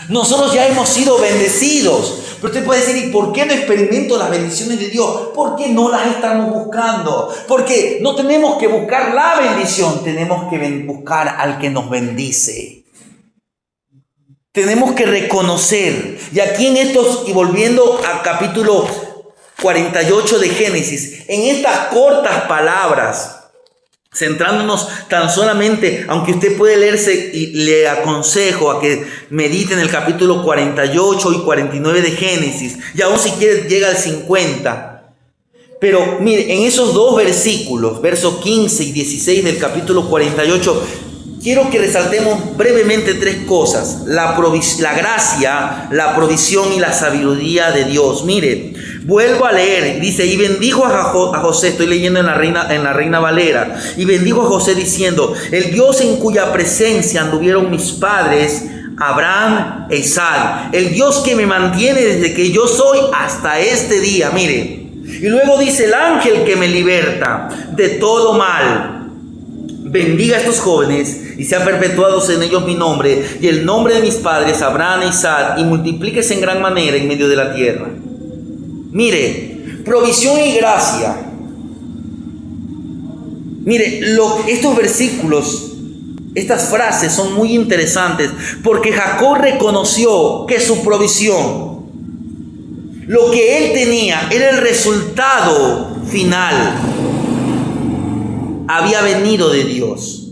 Nosotros ya hemos sido bendecidos. Pero usted puede decir, ¿y por qué no experimento las bendiciones de Dios? ¿Por qué no las estamos buscando? Porque no tenemos que buscar la bendición, tenemos que buscar al que nos bendice. Tenemos que reconocer, y aquí en estos, y volviendo al capítulo 48 de Génesis, en estas cortas palabras, centrándonos tan solamente, aunque usted puede leerse, y le aconsejo a que medite en el capítulo 48 y 49 de Génesis, y aún si quiere llega al 50. Pero mire, en esos dos versículos, versos 15 y 16 del capítulo 48, quiero que resaltemos brevemente tres cosas: la gracia, la provisión y la sabiduría de Dios. Mire, vuelvo a leer, dice, y bendijo a José, estoy leyendo en la Reina Valera, y bendijo a José diciendo, el Dios en cuya presencia anduvieron mis padres, Abraham e Isaac, el Dios que me mantiene desde que yo soy hasta este día. Mire, y luego dice, el ángel que me liberta de todo mal, bendiga a estos jóvenes y sea perpetuado en ellos mi nombre y el nombre de mis padres Abraham e Isaac, y multiplíquese en gran manera en medio de la tierra. Mire, provisión y gracia. Mire, estos versículos, estas frases son muy interesantes porque Jacob reconoció que su provisión, lo que él tenía, era el resultado final, había venido de Dios.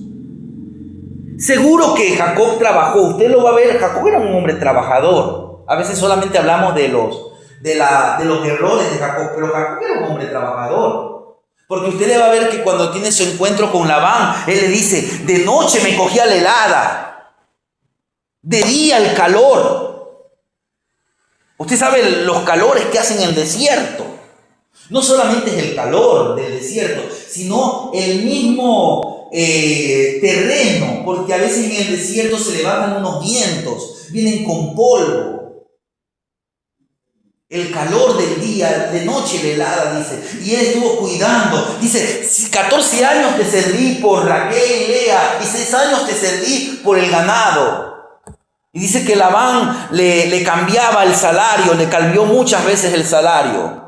Seguro que Jacob trabajó, usted lo va a ver, Jacob era un hombre trabajador. A veces solamente hablamos de los de los errores de Jacob, pero Jacob era un hombre trabajador. Porque usted le va a ver que cuando tiene su encuentro con Labán, él le dice, de noche me cogía la helada, de día el calor. Usted sabe los calores que hacen en el desierto. No solamente es el calor del desierto, sino el mismo terreno, porque a veces en el desierto se levantan unos vientos, vienen con polvo. El calor del día, de noche la helada, dice. Y él estuvo cuidando. Dice, 14 años te serví por Raquel y Lea, y 6 años te serví por el ganado. Y dice que Labán le cambiaba el salario, le cambió muchas veces el salario.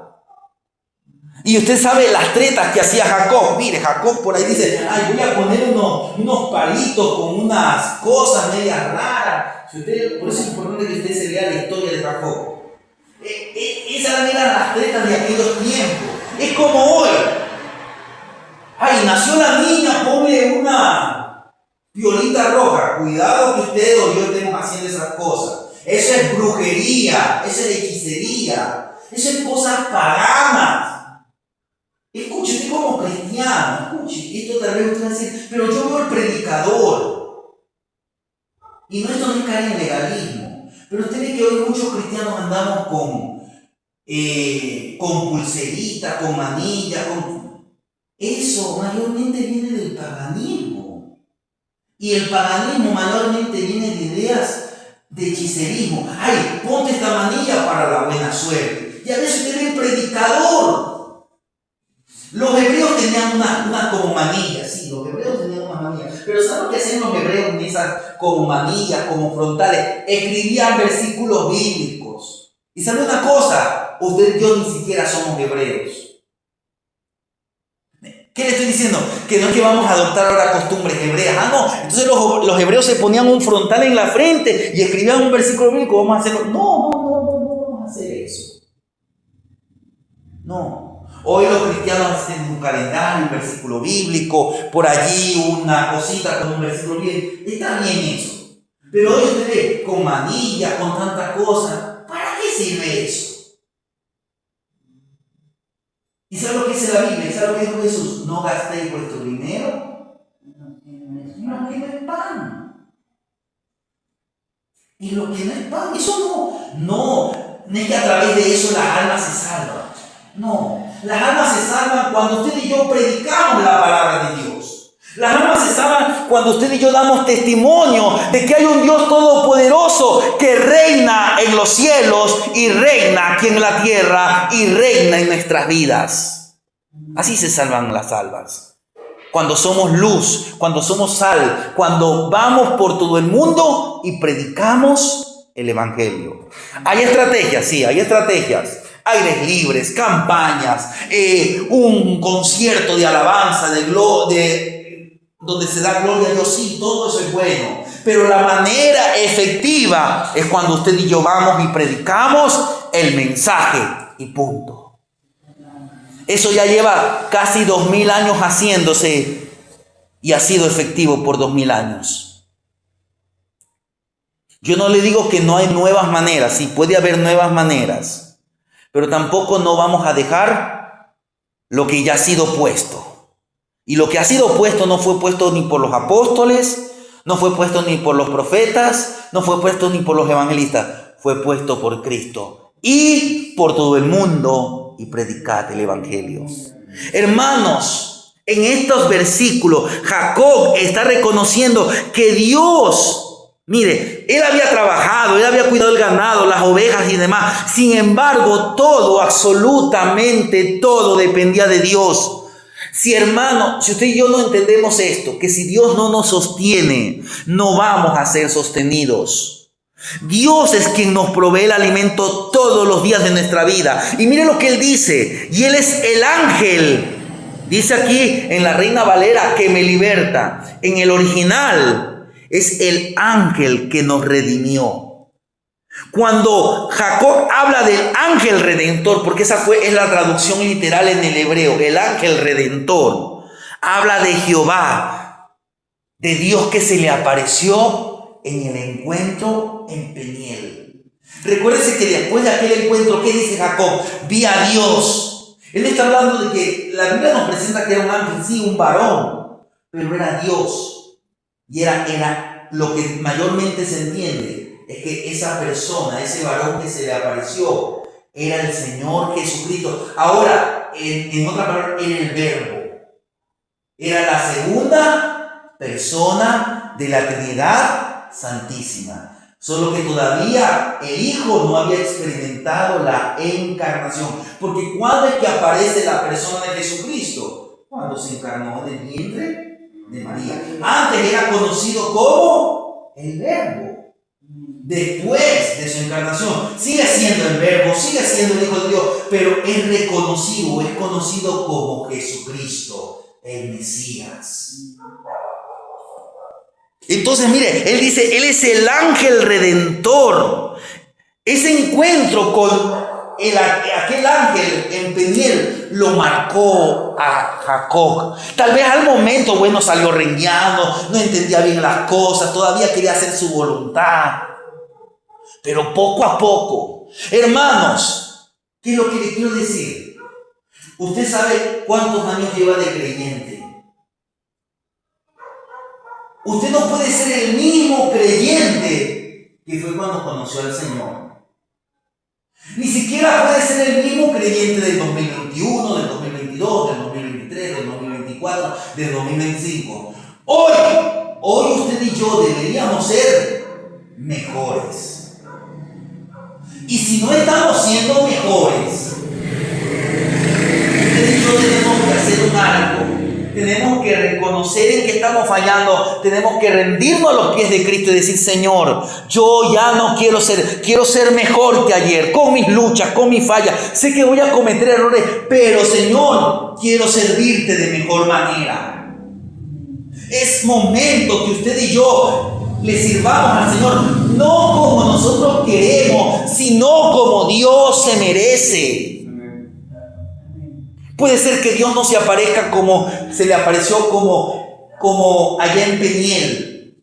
Y usted sabe las tretas que hacía Jacob. Mire, Jacob por ahí dice, ay, voy a poner unos palitos con unas cosas medias raras. Por eso es importante que usted se lea la historia de Jacob. Esas eran las tretas de aquellos tiempos. Es como hoy. Ay, nació la niña, ponle una piolita roja. Cuidado que usted o yo estemos haciendo esas cosas. Eso es brujería, eso es hechicería, eso es cosas paganas. Escuche, usted como cristiano, escuche, esto tal vez usted va a decir, pero yo veo el predicador. Y esto no es caer en legalismo. Pero usted ve que hoy muchos cristianos andamos con pulseritas, con manillas, Eso mayormente viene del paganismo. Y el paganismo mayormente viene de ideas de hechicerismo. Ay, ponte esta manilla para la buena suerte. Y a veces usted ve el predicador. Los hebreos tenían una como manilla, sí, los hebreos tenían una manilla. Pero ¿saben lo que hacían los hebreos en esas como manillas, como frontales? Escribían versículos bíblicos. Y ¿sabe una cosa? Usted y yo ni siquiera somos hebreos. ¿Qué le estoy diciendo? Que no es que vamos a adoptar ahora costumbres hebreas. Ah, no. Entonces los hebreos se ponían un frontal en la frente y escribían un versículo bíblico. Vamos a hacerlo. No vamos a hacer eso. No. Hoy los cristianos tienen un calendario, un versículo bíblico, por allí una cosita con un versículo bíblico. Está bien eso. Pero hoy usted ve con manillas, con tantas cosas. ¿Para qué sirve eso? ¿Y sabe lo que dice la Biblia? ¿Y sabe lo que dijo Jesús? No gastéis vuestro dinero en lo que no es pan. Y lo que no es pan, eso no es que a través de eso las almas se salvan. No, las almas se salvan cuando usted y yo predicamos la palabra de Dios. Las almas se salvan cuando usted y yo damos testimonio de que hay un Dios todopoderoso que reina en los cielos y reina aquí en la tierra y reina en nuestras vidas. Así se salvan las almas. Cuando somos luz, cuando somos sal, cuando vamos por todo el mundo y predicamos el evangelio. Hay estrategias, sí, hay estrategias. Aires libres, campañas, un concierto de alabanza, donde se da gloria a Dios, sí, todo eso es bueno. Pero la manera efectiva es cuando usted y yo vamos y predicamos el mensaje y punto. Eso ya lleva casi 2000 años haciéndose y ha sido efectivo por 2000 años. Yo no le digo que no hay nuevas maneras, sí, puede haber nuevas maneras. Pero tampoco no vamos a dejar lo que ya ha sido puesto. Y lo que ha sido puesto no fue puesto ni por los apóstoles, no fue puesto ni por los profetas, no fue puesto ni por los evangelistas. Fue puesto por Cristo. Y por todo el mundo y predicad el evangelio. Hermanos, en estos versículos, Jacob está reconociendo que Dios... Mire, él había trabajado, él había cuidado el ganado, las ovejas y demás. Sin embargo, todo, absolutamente todo dependía de Dios. Si hermano, si usted y yo no entendemos esto, que si Dios no nos sostiene, no vamos a ser sostenidos. Dios es quien nos provee el alimento todos los días de nuestra vida. Y mire lo que él dice, y él es el ángel. Dice aquí en la Reina Valera que me liberta. En el original es el ángel que nos redimió. Cuando Jacob habla del ángel redentor, porque esa es la traducción literal en el hebreo, el ángel redentor, habla de Jehová, de Dios que se le apareció en el encuentro en Peniel. Recuérdese que después de aquel encuentro, ¿qué dice Jacob? Vi a Dios. Él está hablando de que la Biblia nos presenta que era un ángel, sí, un varón, pero era Dios. Y era lo que mayormente se entiende, es que esa persona, ese varón que se le apareció, era el Señor Jesucristo. Ahora, en otra palabra, era el Verbo. Era la segunda persona de la Trinidad Santísima. Solo que todavía el Hijo no había experimentado la encarnación. Porque ¿cuándo es que aparece la persona de Jesucristo? Cuando se encarnó del vientre de María. Antes era conocido como el Verbo. Después de su encarnación, sigue siendo el Verbo, sigue siendo el Hijo de Dios, pero es reconocido, es conocido como Jesucristo, el Mesías. Entonces, mire, él dice, él es el ángel redentor. Ese encuentro con aquel ángel en Peniel lo marcó a Jacob. Tal vez al momento, bueno, salió rengueando, no entendía bien las cosas, todavía quería hacer su voluntad. Pero poco a poco, hermanos, ¿qué es lo que le quiero decir? Usted sabe cuántos años lleva de creyente. Usted no puede ser el mismo creyente que fue cuando conoció al Señor. Ni siquiera puede ser el mismo creyente del 2021, del 2022, del 2023, del 2024, del 2025. Hoy usted y yo deberíamos ser mejores. Y si no estamos siendo mejores, usted y yo tenemos que hacer un algo. Tenemos que reconocer en que estamos fallando. Tenemos que rendirnos a los pies de Cristo y decir, Señor, yo ya no quiero ser mejor que ayer, con mis luchas, con mis fallas. Sé que voy a cometer errores, pero Señor, quiero servirte de mejor manera. Es momento que usted y yo le sirvamos al Señor, no como nosotros queremos, sino como Dios se merece. Puede ser que Dios no se aparezca como se le apareció como allá en Peniel.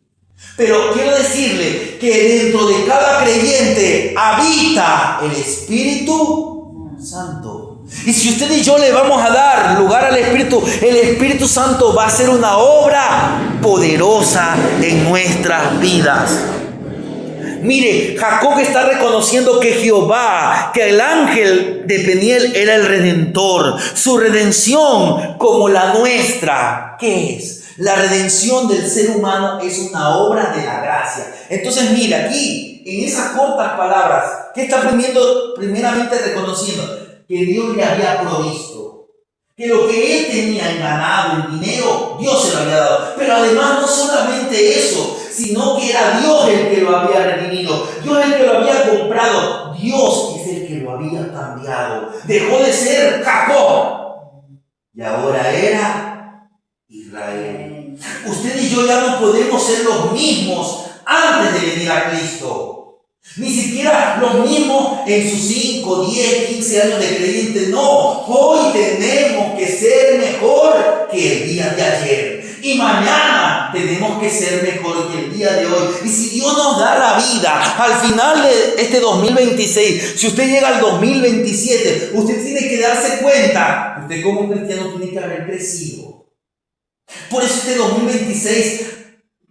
Pero quiero decirle que dentro de cada creyente habita el Espíritu Santo. Y si usted y yo le vamos a dar lugar al Espíritu, el Espíritu Santo va a hacer una obra poderosa en nuestras vidas. Mire, Jacob está reconociendo que Jehová, que el ángel de Peniel era el Redentor. Su redención como la nuestra, ¿qué es? La redención del ser humano es una obra de la gracia. Entonces, mire, aquí, en esas cortas palabras, ¿qué está primeramente reconociendo? Que Dios le había provisto. Que lo que él tenía en ganado, en dinero, Dios se lo había dado. Pero además no solamente eso, sino que era Dios el que lo había redimido. Dios el que lo había comprado. Dios es el que lo había cambiado. Dejó de ser Jacob y ahora era Israel. Usted y yo ya no podemos ser los mismos antes de venir a Cristo. Ni siquiera los mismos en sus 5, 10, 15 años de creyente. No, hoy tenemos que ser mejor que el día de ayer. Y mañana tenemos que ser mejor que el día de hoy. Y si Dios nos da la vida al final de este 2026, si usted llega al 2027, usted tiene que darse cuenta que usted como cristiano tiene que haber crecido. Por eso este 2026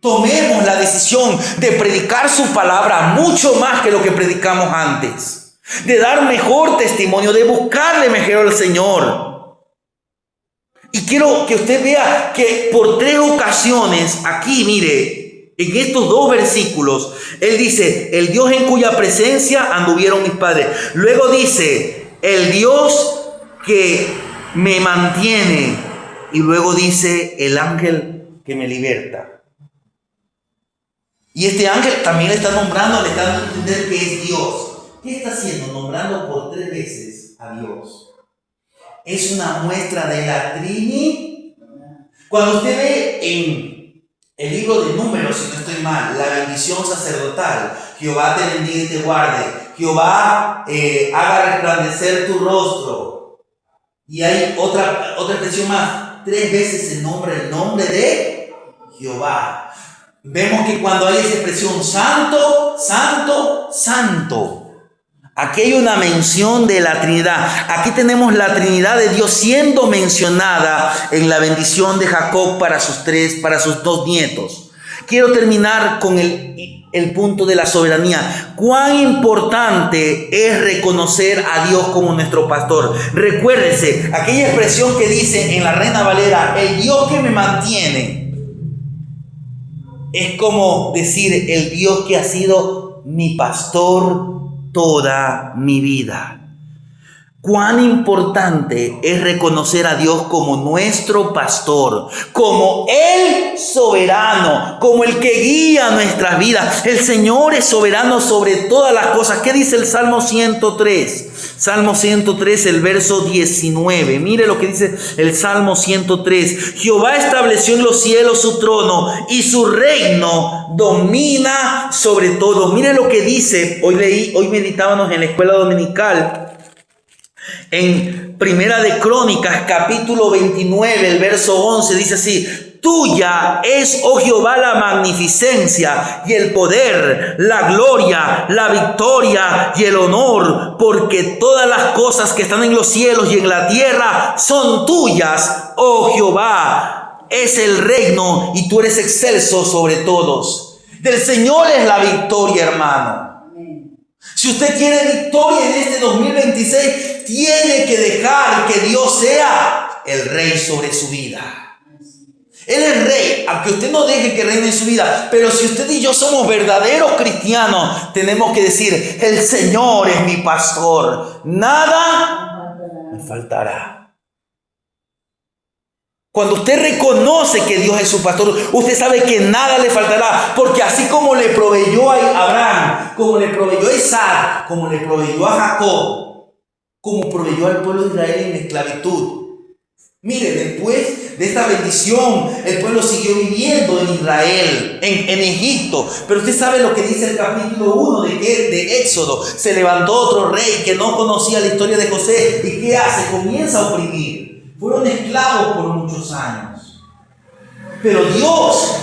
tomemos la decisión de predicar su palabra mucho más que lo que predicamos antes, de dar mejor testimonio, de buscarle mejor al Señor. Y quiero que usted vea que por 3 ocasiones aquí, mire, en estos 2 versículos, él dice, el Dios en cuya presencia anduvieron mis padres. Luego dice, el Dios que me mantiene. Y luego dice, el ángel que me liberta. Y este ángel también le está nombrando, le está dando a entender que es Dios. ¿Qué está haciendo? Nombrando por 3 veces a Dios. Es una muestra de la Trinidad. Cuando usted ve en el libro de Números, si no estoy mal, la bendición sacerdotal, Jehová te bendiga y te guarde, Jehová haga resplandecer tu rostro. Y hay otra expresión más, 3 veces se nombra el nombre de Jehová. Vemos que cuando hay esa expresión santo, santo, santo, Aquí hay una mención de la Trinidad. Aquí tenemos la Trinidad de Dios siendo mencionada en la bendición de Jacob para sus dos nietos. Quiero terminar con el punto de la soberanía. Cuán importante es reconocer a Dios como nuestro pastor. Recuérdese, aquella expresión que dice en la Reina Valera, el Dios que me mantiene, es como decir, el Dios que ha sido mi pastor toda mi vida. Cuán importante es reconocer a Dios como nuestro pastor, como el soberano, como el que guía nuestras vidas. El Señor es soberano sobre todas las cosas. ¿Qué dice el Salmo 103? Salmo 103, el verso 19. Mire lo que dice el Salmo 103. Jehová estableció en los cielos su trono y su reino domina sobre todo. Mire lo que dice. Hoy meditábamos en la escuela dominical. En Primera de Crónicas, capítulo 29, el verso 11, dice así: tuya es, oh Jehová, la magnificencia y el poder, la gloria, la victoria y el honor, porque todas las cosas que están en los cielos y en la tierra son tuyas, oh Jehová. Es el reino y tú eres excelso sobre todos. Del Señor es la victoria, hermano. Si usted quiere victoria en este 2026, tiene que dejar que Dios sea el rey sobre su vida. Él es rey, aunque usted no deje que reine en su vida. Pero si usted y yo somos verdaderos cristianos, tenemos que decir, el Señor es mi pastor, nada me faltará. Cuando usted reconoce que Dios es su pastor, usted sabe que nada le faltará, porque así como le proveyó a Abraham, como le proveyó a Isaac, como le proveyó a Jacob, como proveyó al pueblo de Israel en la esclavitud. Mire, después de esta bendición, el pueblo siguió viviendo en Israel, en Egipto. Pero usted sabe lo que dice el capítulo 1 de Éxodo. Se levantó otro rey que no conocía la historia de José. ¿Y qué hace? Comienza a oprimir. Fueron esclavos por muchos años. Pero Dios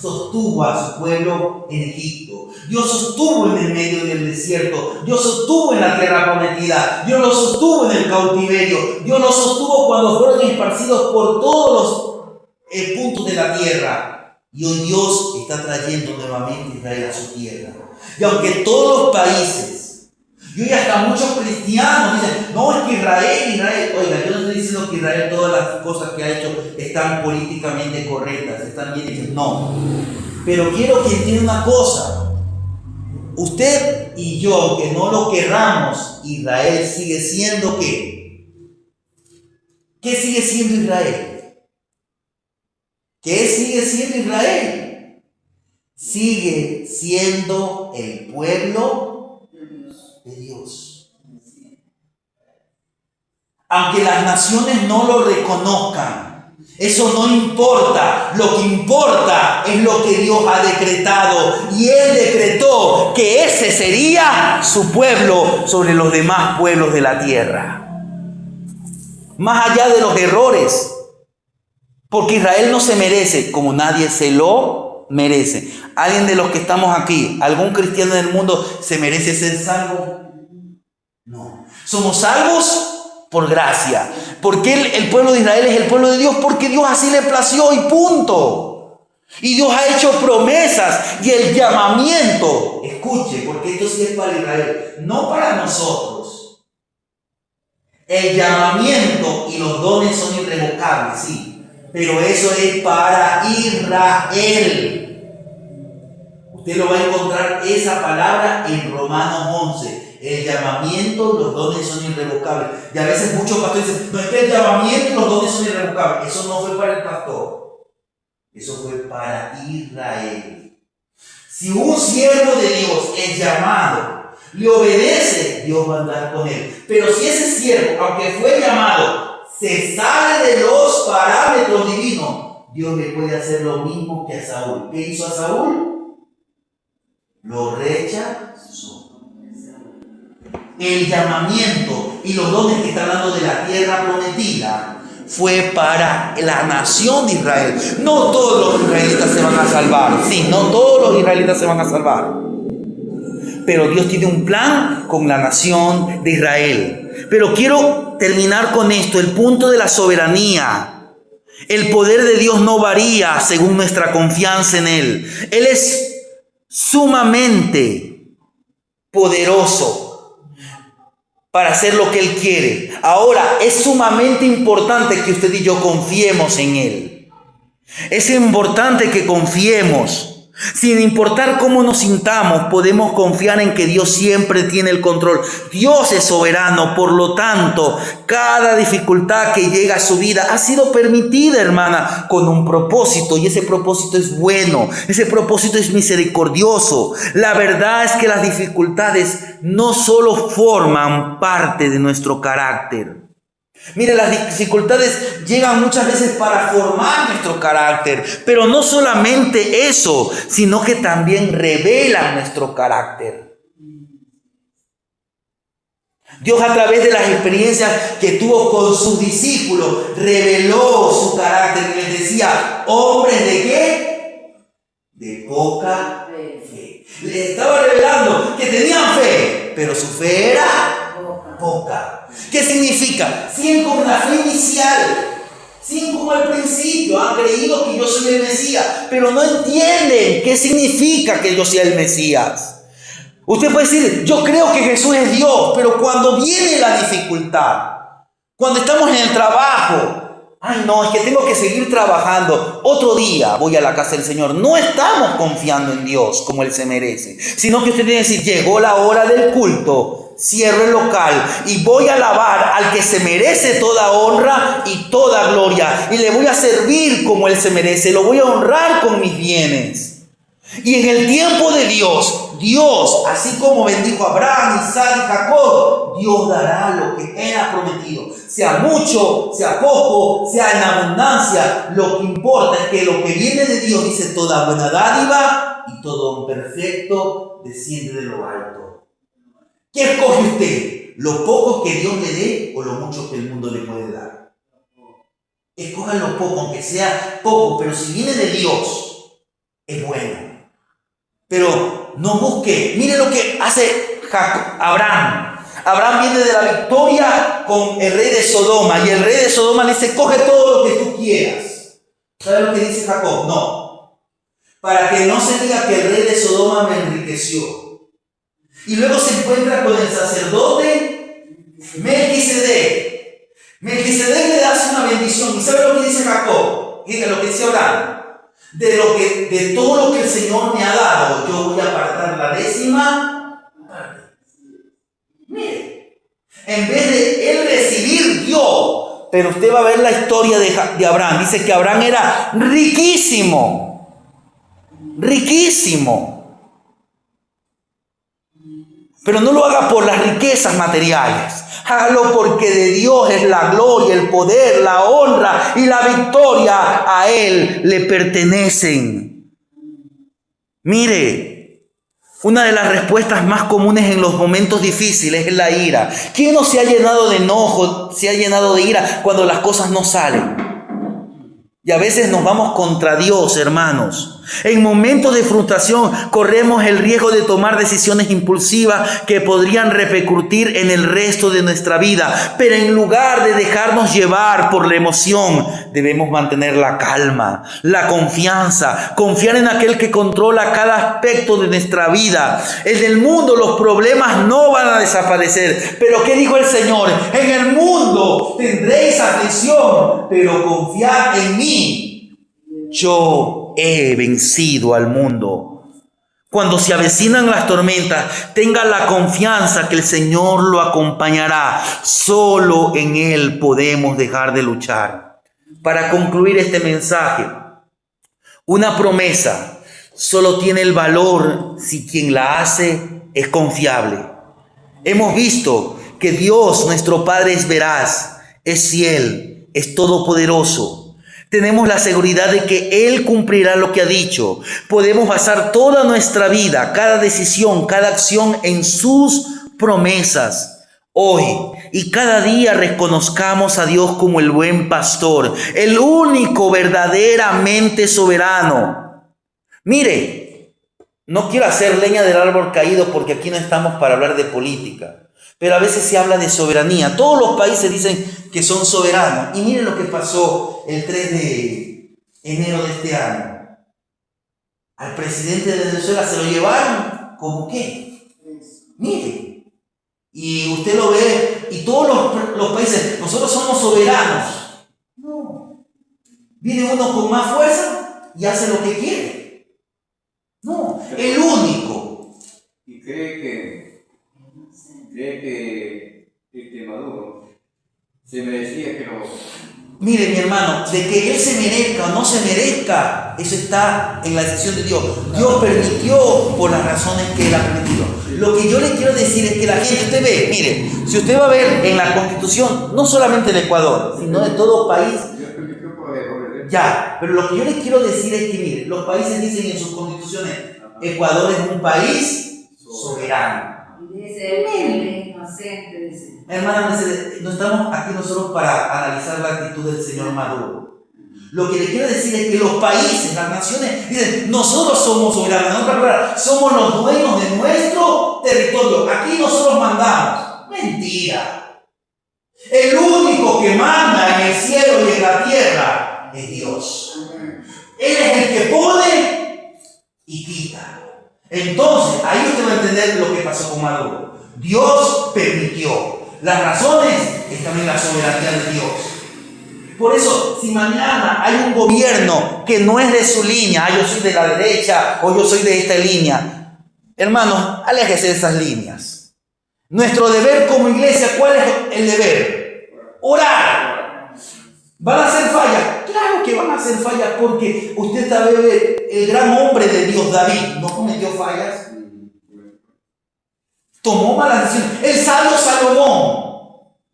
sostuvo a su pueblo en Egipto. Dios sostuvo en el medio del desierto. Dios sostuvo en la tierra prometida. Dios lo sostuvo en el cautiverio. Dios lo sostuvo cuando fueron esparcidos por todos los puntos de la tierra. Y hoy Dios está trayendo nuevamente a Israel a su tierra. Y aunque todos los países, y hoy hasta muchos cristianos dicen, no, es que Israel, oiga, yo no estoy diciendo que Israel todas las cosas que ha hecho están políticamente correctas, están bien hechas, no. Pero quiero que entienda una cosa, usted y yo, aunque no lo querramos, Israel sigue siendo ¿qué? ¿Qué sigue siendo Israel? ¿Qué sigue siendo Israel? Sigue siendo el pueblo de Dios. Aunque las naciones no lo reconozcan, eso no importa. Lo que importa es lo que Dios ha decretado. Y Él decretó que ese sería su pueblo sobre los demás pueblos de la tierra. Más allá de los errores, porque Israel no se merece como nadie se lo merece. ¿Alguien de los que estamos aquí, algún cristiano del mundo, se merece ser salvo? No. Somos salvos por gracia. Porque el pueblo de Israel es el pueblo de Dios, porque Dios así le plació y punto. Y Dios ha hecho promesas y el llamamiento, escuche, porque esto sí es para Israel, no para nosotros. El llamamiento y los dones son irrevocables, sí, pero eso es para Israel. Usted lo va a encontrar esa palabra en Romanos 11. El llamamiento, los dones son irrevocables. Y a veces muchos pastores dicen, no, es que el llamamiento y los dones son irrevocables. Eso no fue para el pastor. Eso fue para Israel. Si un siervo de Dios es llamado, le obedece, Dios va a andar con él. Pero si ese siervo, aunque fue llamado, se sale de los parámetros divinos, Dios le puede hacer lo mismo que a Saúl. ¿Qué hizo a Saúl? Lo rechazó. El llamamiento y los dones que está hablando de la tierra prometida fue para la nación de Israel. No todos los israelitas se van a salvar. Sí, no todos los israelitas se van a salvar. pero Dios tiene un plan con la nación de Israel. Pero quiero terminar con esto, el punto de la soberanía. El poder de Dios no varía según nuestra confianza en Él. Él es sumamente poderoso para hacer lo que Él quiere. Ahora, es sumamente importante que usted y yo confiemos en Él. Es importante que confiemos. Sin importar cómo nos sintamos, podemos confiar en que Dios siempre tiene el control. Dios es soberano, por lo tanto, cada dificultad que llega a su vida ha sido permitida, hermana, con un propósito. Y ese propósito es bueno, ese propósito es misericordioso. La verdad es que las dificultades no solo forman parte de nuestro carácter. Mire, las dificultades llegan muchas veces para formar nuestro carácter, pero no solamente eso, sino que también revelan nuestro carácter. Dios, a través de las experiencias que tuvo con sus discípulos, reveló su carácter y les decía: ¿hombres de qué? De poca fe. Les estaba revelando que tenían fe, pero su fe era poca. ¿Qué significa? Siguen con la fe inicial, siguen como al principio, han creído que yo soy el Mesías, pero no entienden qué significa que yo sea el Mesías. Usted puede decir: yo creo que Jesús es Dios, pero cuando viene la dificultad, cuando estamos en el trabajo, ay no, es que tengo que seguir trabajando, otro día voy a la casa del Señor. No estamos confiando en Dios como Él se merece, sino que usted tiene que decir: llegó la hora del culto, cierro el local y voy a alabar al que se merece toda honra y toda gloria, y le voy a servir como Él se merece, lo voy a honrar con mis bienes. Y en el tiempo de Dios, así como bendijo a Abraham, Isaac y Jacob, Dios dará lo que Él ha prometido, sea mucho, sea poco, sea en abundancia. Lo que importa es que lo que viene de Dios, dice: toda buena dádiva y todo don perfecto desciende de lo alto. ¿Qué escoge usted? ¿Lo poco que Dios le dé o lo mucho que el mundo le puede dar? Escoja lo poco, aunque sea poco, pero si viene de Dios, es bueno. Pero no busque. Mire lo que hace Abraham. Abraham viene de la victoria con el rey de Sodoma, y el rey de Sodoma le dice: coge todo lo que tú quieras. ¿Sabe lo que dice Jacob? No. Para que no se diga que el rey de Sodoma me enriqueció. Y luego se encuentra con el sacerdote Melquisedec. Melquisedec le hace una bendición. ¿Y sabe lo que dice Jacob? Diga lo que dice Abraham: de todo lo que el Señor me ha dado, yo voy a apartar la 10ª parte. Mire, en vez de él recibir, dio. Pero usted va a ver la historia de Abraham. Dice que Abraham era riquísimo. Riquísimo. Pero no lo haga por las riquezas materiales. Hágalo porque de Dios es la gloria, el poder, la honra y la victoria. A Él le pertenecen. Mire, una de las respuestas más comunes en los momentos difíciles es la ira. ¿Quién no se ha llenado de enojo, se ha llenado de ira cuando las cosas no salen? Y a veces nos vamos contra Dios, hermanos. En momentos de frustración corremos el riesgo de tomar decisiones impulsivas que podrían repercutir en el resto de nuestra vida. Pero en lugar de dejarnos llevar por la emoción, debemos mantener la calma, la confianza, confiar en aquel que controla cada aspecto de nuestra vida. En el mundo los problemas no van a desaparecer. Pero ¿qué dijo el Señor? En el mundo tendréis aflicción, pero confiad en mí. Yo he vencido al mundo. Cuando se avecinan las tormentas, tenga la confianza que el Señor lo acompañará. Solo en Él podemos dejar de luchar. Para concluir este mensaje, una promesa solo tiene el valor si quien la hace es confiable. Hemos visto que Dios, nuestro Padre, es veraz, es fiel, es todopoderoso. Tenemos la seguridad de que Él cumplirá lo que ha dicho. Podemos basar toda nuestra vida, cada decisión, cada acción en sus promesas. Hoy y cada día reconozcamos a Dios como el buen pastor, el único verdaderamente soberano. Mire, No quiero hacer leña del árbol caído porque aquí no estamos para hablar de política. Pero a veces se habla de soberanía. Todos los países dicen que son soberanos. Y miren lo que pasó el 3 de enero de este año. Al presidente de Venezuela se lo llevaron como qué. Mire. Y usted lo ve, y todos los países, nosotros somos soberanos. No. Viene uno con más fuerza y hace lo que quiere. No, el único. ¿Y cree que Maduro se merecía que lo... Mire, mi hermano, de que él se merezca o no se merezca, eso está en la decisión de Dios. Dios permitió por las razones que él ha permitido. Lo que yo le quiero decir es que la gente, usted ve, mire, si usted va a ver en la Constitución, no solamente del Ecuador, sino de todo país, ya, pero lo que yo le quiero decir es que, mire, los países dicen en sus constituciones, Ecuador es un país soberano. Y dice él es inocente, dice. Hermana, no estamos aquí nosotros para analizar la actitud del señor Maduro. Lo que le quiero decir es que los países, las naciones, dicen, nosotros somos soberanos. En otras palabras, somos los dueños de nuestro territorio. Aquí nosotros mandamos. Mentira. El único que manda en el cielo y en la tierra es Dios. Él es el que pone y quita. Entonces, ahí usted va a entender lo que pasó con Maduro. Dios permitió. Las razones están en la soberanía de Dios. Por eso, si mañana hay un gobierno que no es de su línea, yo soy de la derecha o yo soy de esta línea, hermanos, aléjese de esas líneas. Nuestro deber como iglesia, ¿cuál es el deber? Orar. ¿Van a hacer fallas? Claro que van a hacer fallas, porque usted sabe, el gran hombre de Dios, David, ¿no cometió fallas? Tomó malas decisiones. El sabio Salomón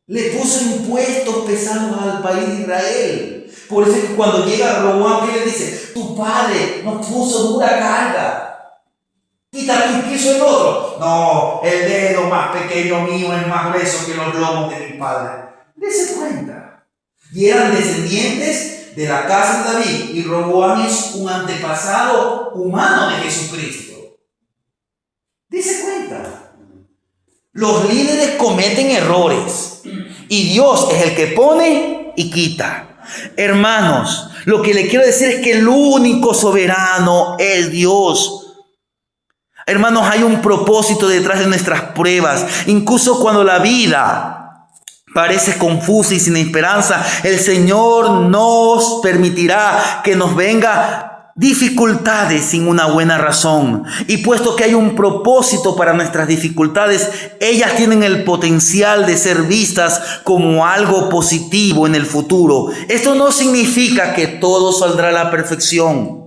le puso impuestos pesados al país de Israel. Por eso es que cuando llega Roboam, ¿qué le dice? Tu padre nos puso dura carga. Quita tu piso el otro. No, el dedo más pequeño mío es más grueso que los lomos de mi padre. Dese cuenta. Y eran descendientes de la casa de David. Y Roboam es un antepasado humano de Jesucristo. Dese cuenta. Los líderes cometen errores y Dios es el que pone y quita. Hermanos, lo que le quiero decir es que el único soberano es Dios. Hermanos, hay un propósito detrás de nuestras pruebas. Incluso cuando la vida parece confusa y sin esperanza, el Señor nos permitirá que nos venga dificultades sin una buena razón. Y puesto que hay un propósito para nuestras dificultades, ellas tienen el potencial de ser vistas como algo positivo en el futuro. Esto no significa que todo saldrá a la perfección,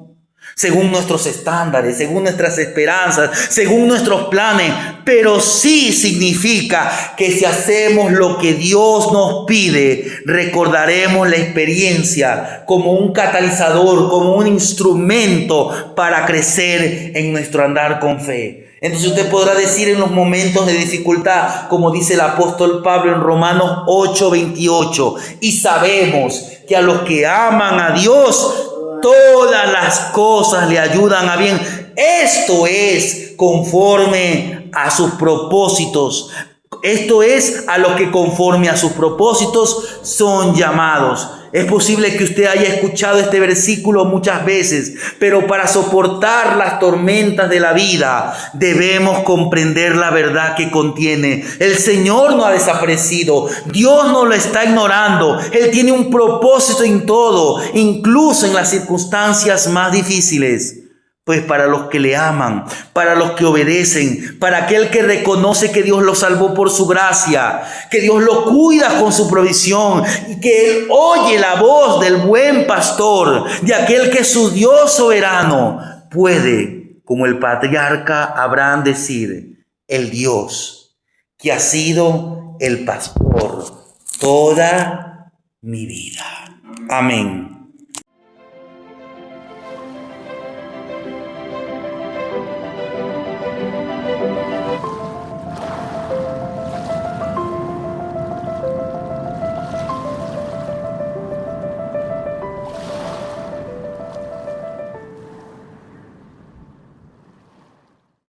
según nuestros estándares, según nuestras esperanzas, según nuestros planes, pero sí significa que si hacemos lo que Dios nos pide, recordaremos la experiencia como un catalizador, como un instrumento para crecer en nuestro andar con fe. Entonces usted podrá decir en los momentos de dificultad, como dice el apóstol Pablo en Romanos 8:28, y sabemos que a los que aman a Dios, todas las cosas le ayudan a bien. Esto es conforme a sus propósitos. Esto es a los que conforme a sus propósitos son llamados. Es posible que usted haya escuchado este versículo muchas veces, pero para soportar las tormentas de la vida debemos comprender la verdad que contiene. El Señor no ha desaparecido, Dios no lo está ignorando. Él tiene un propósito en todo, incluso en las circunstancias más difíciles. Pues para los que le aman, para los que obedecen, para aquel que reconoce que Dios lo salvó por su gracia, que Dios lo cuida con su provisión y que Él oye la voz del buen pastor, de aquel que es su Dios soberano, puede, como el patriarca Abraham, decir: el Dios que ha sido el pastor toda mi vida. Amén.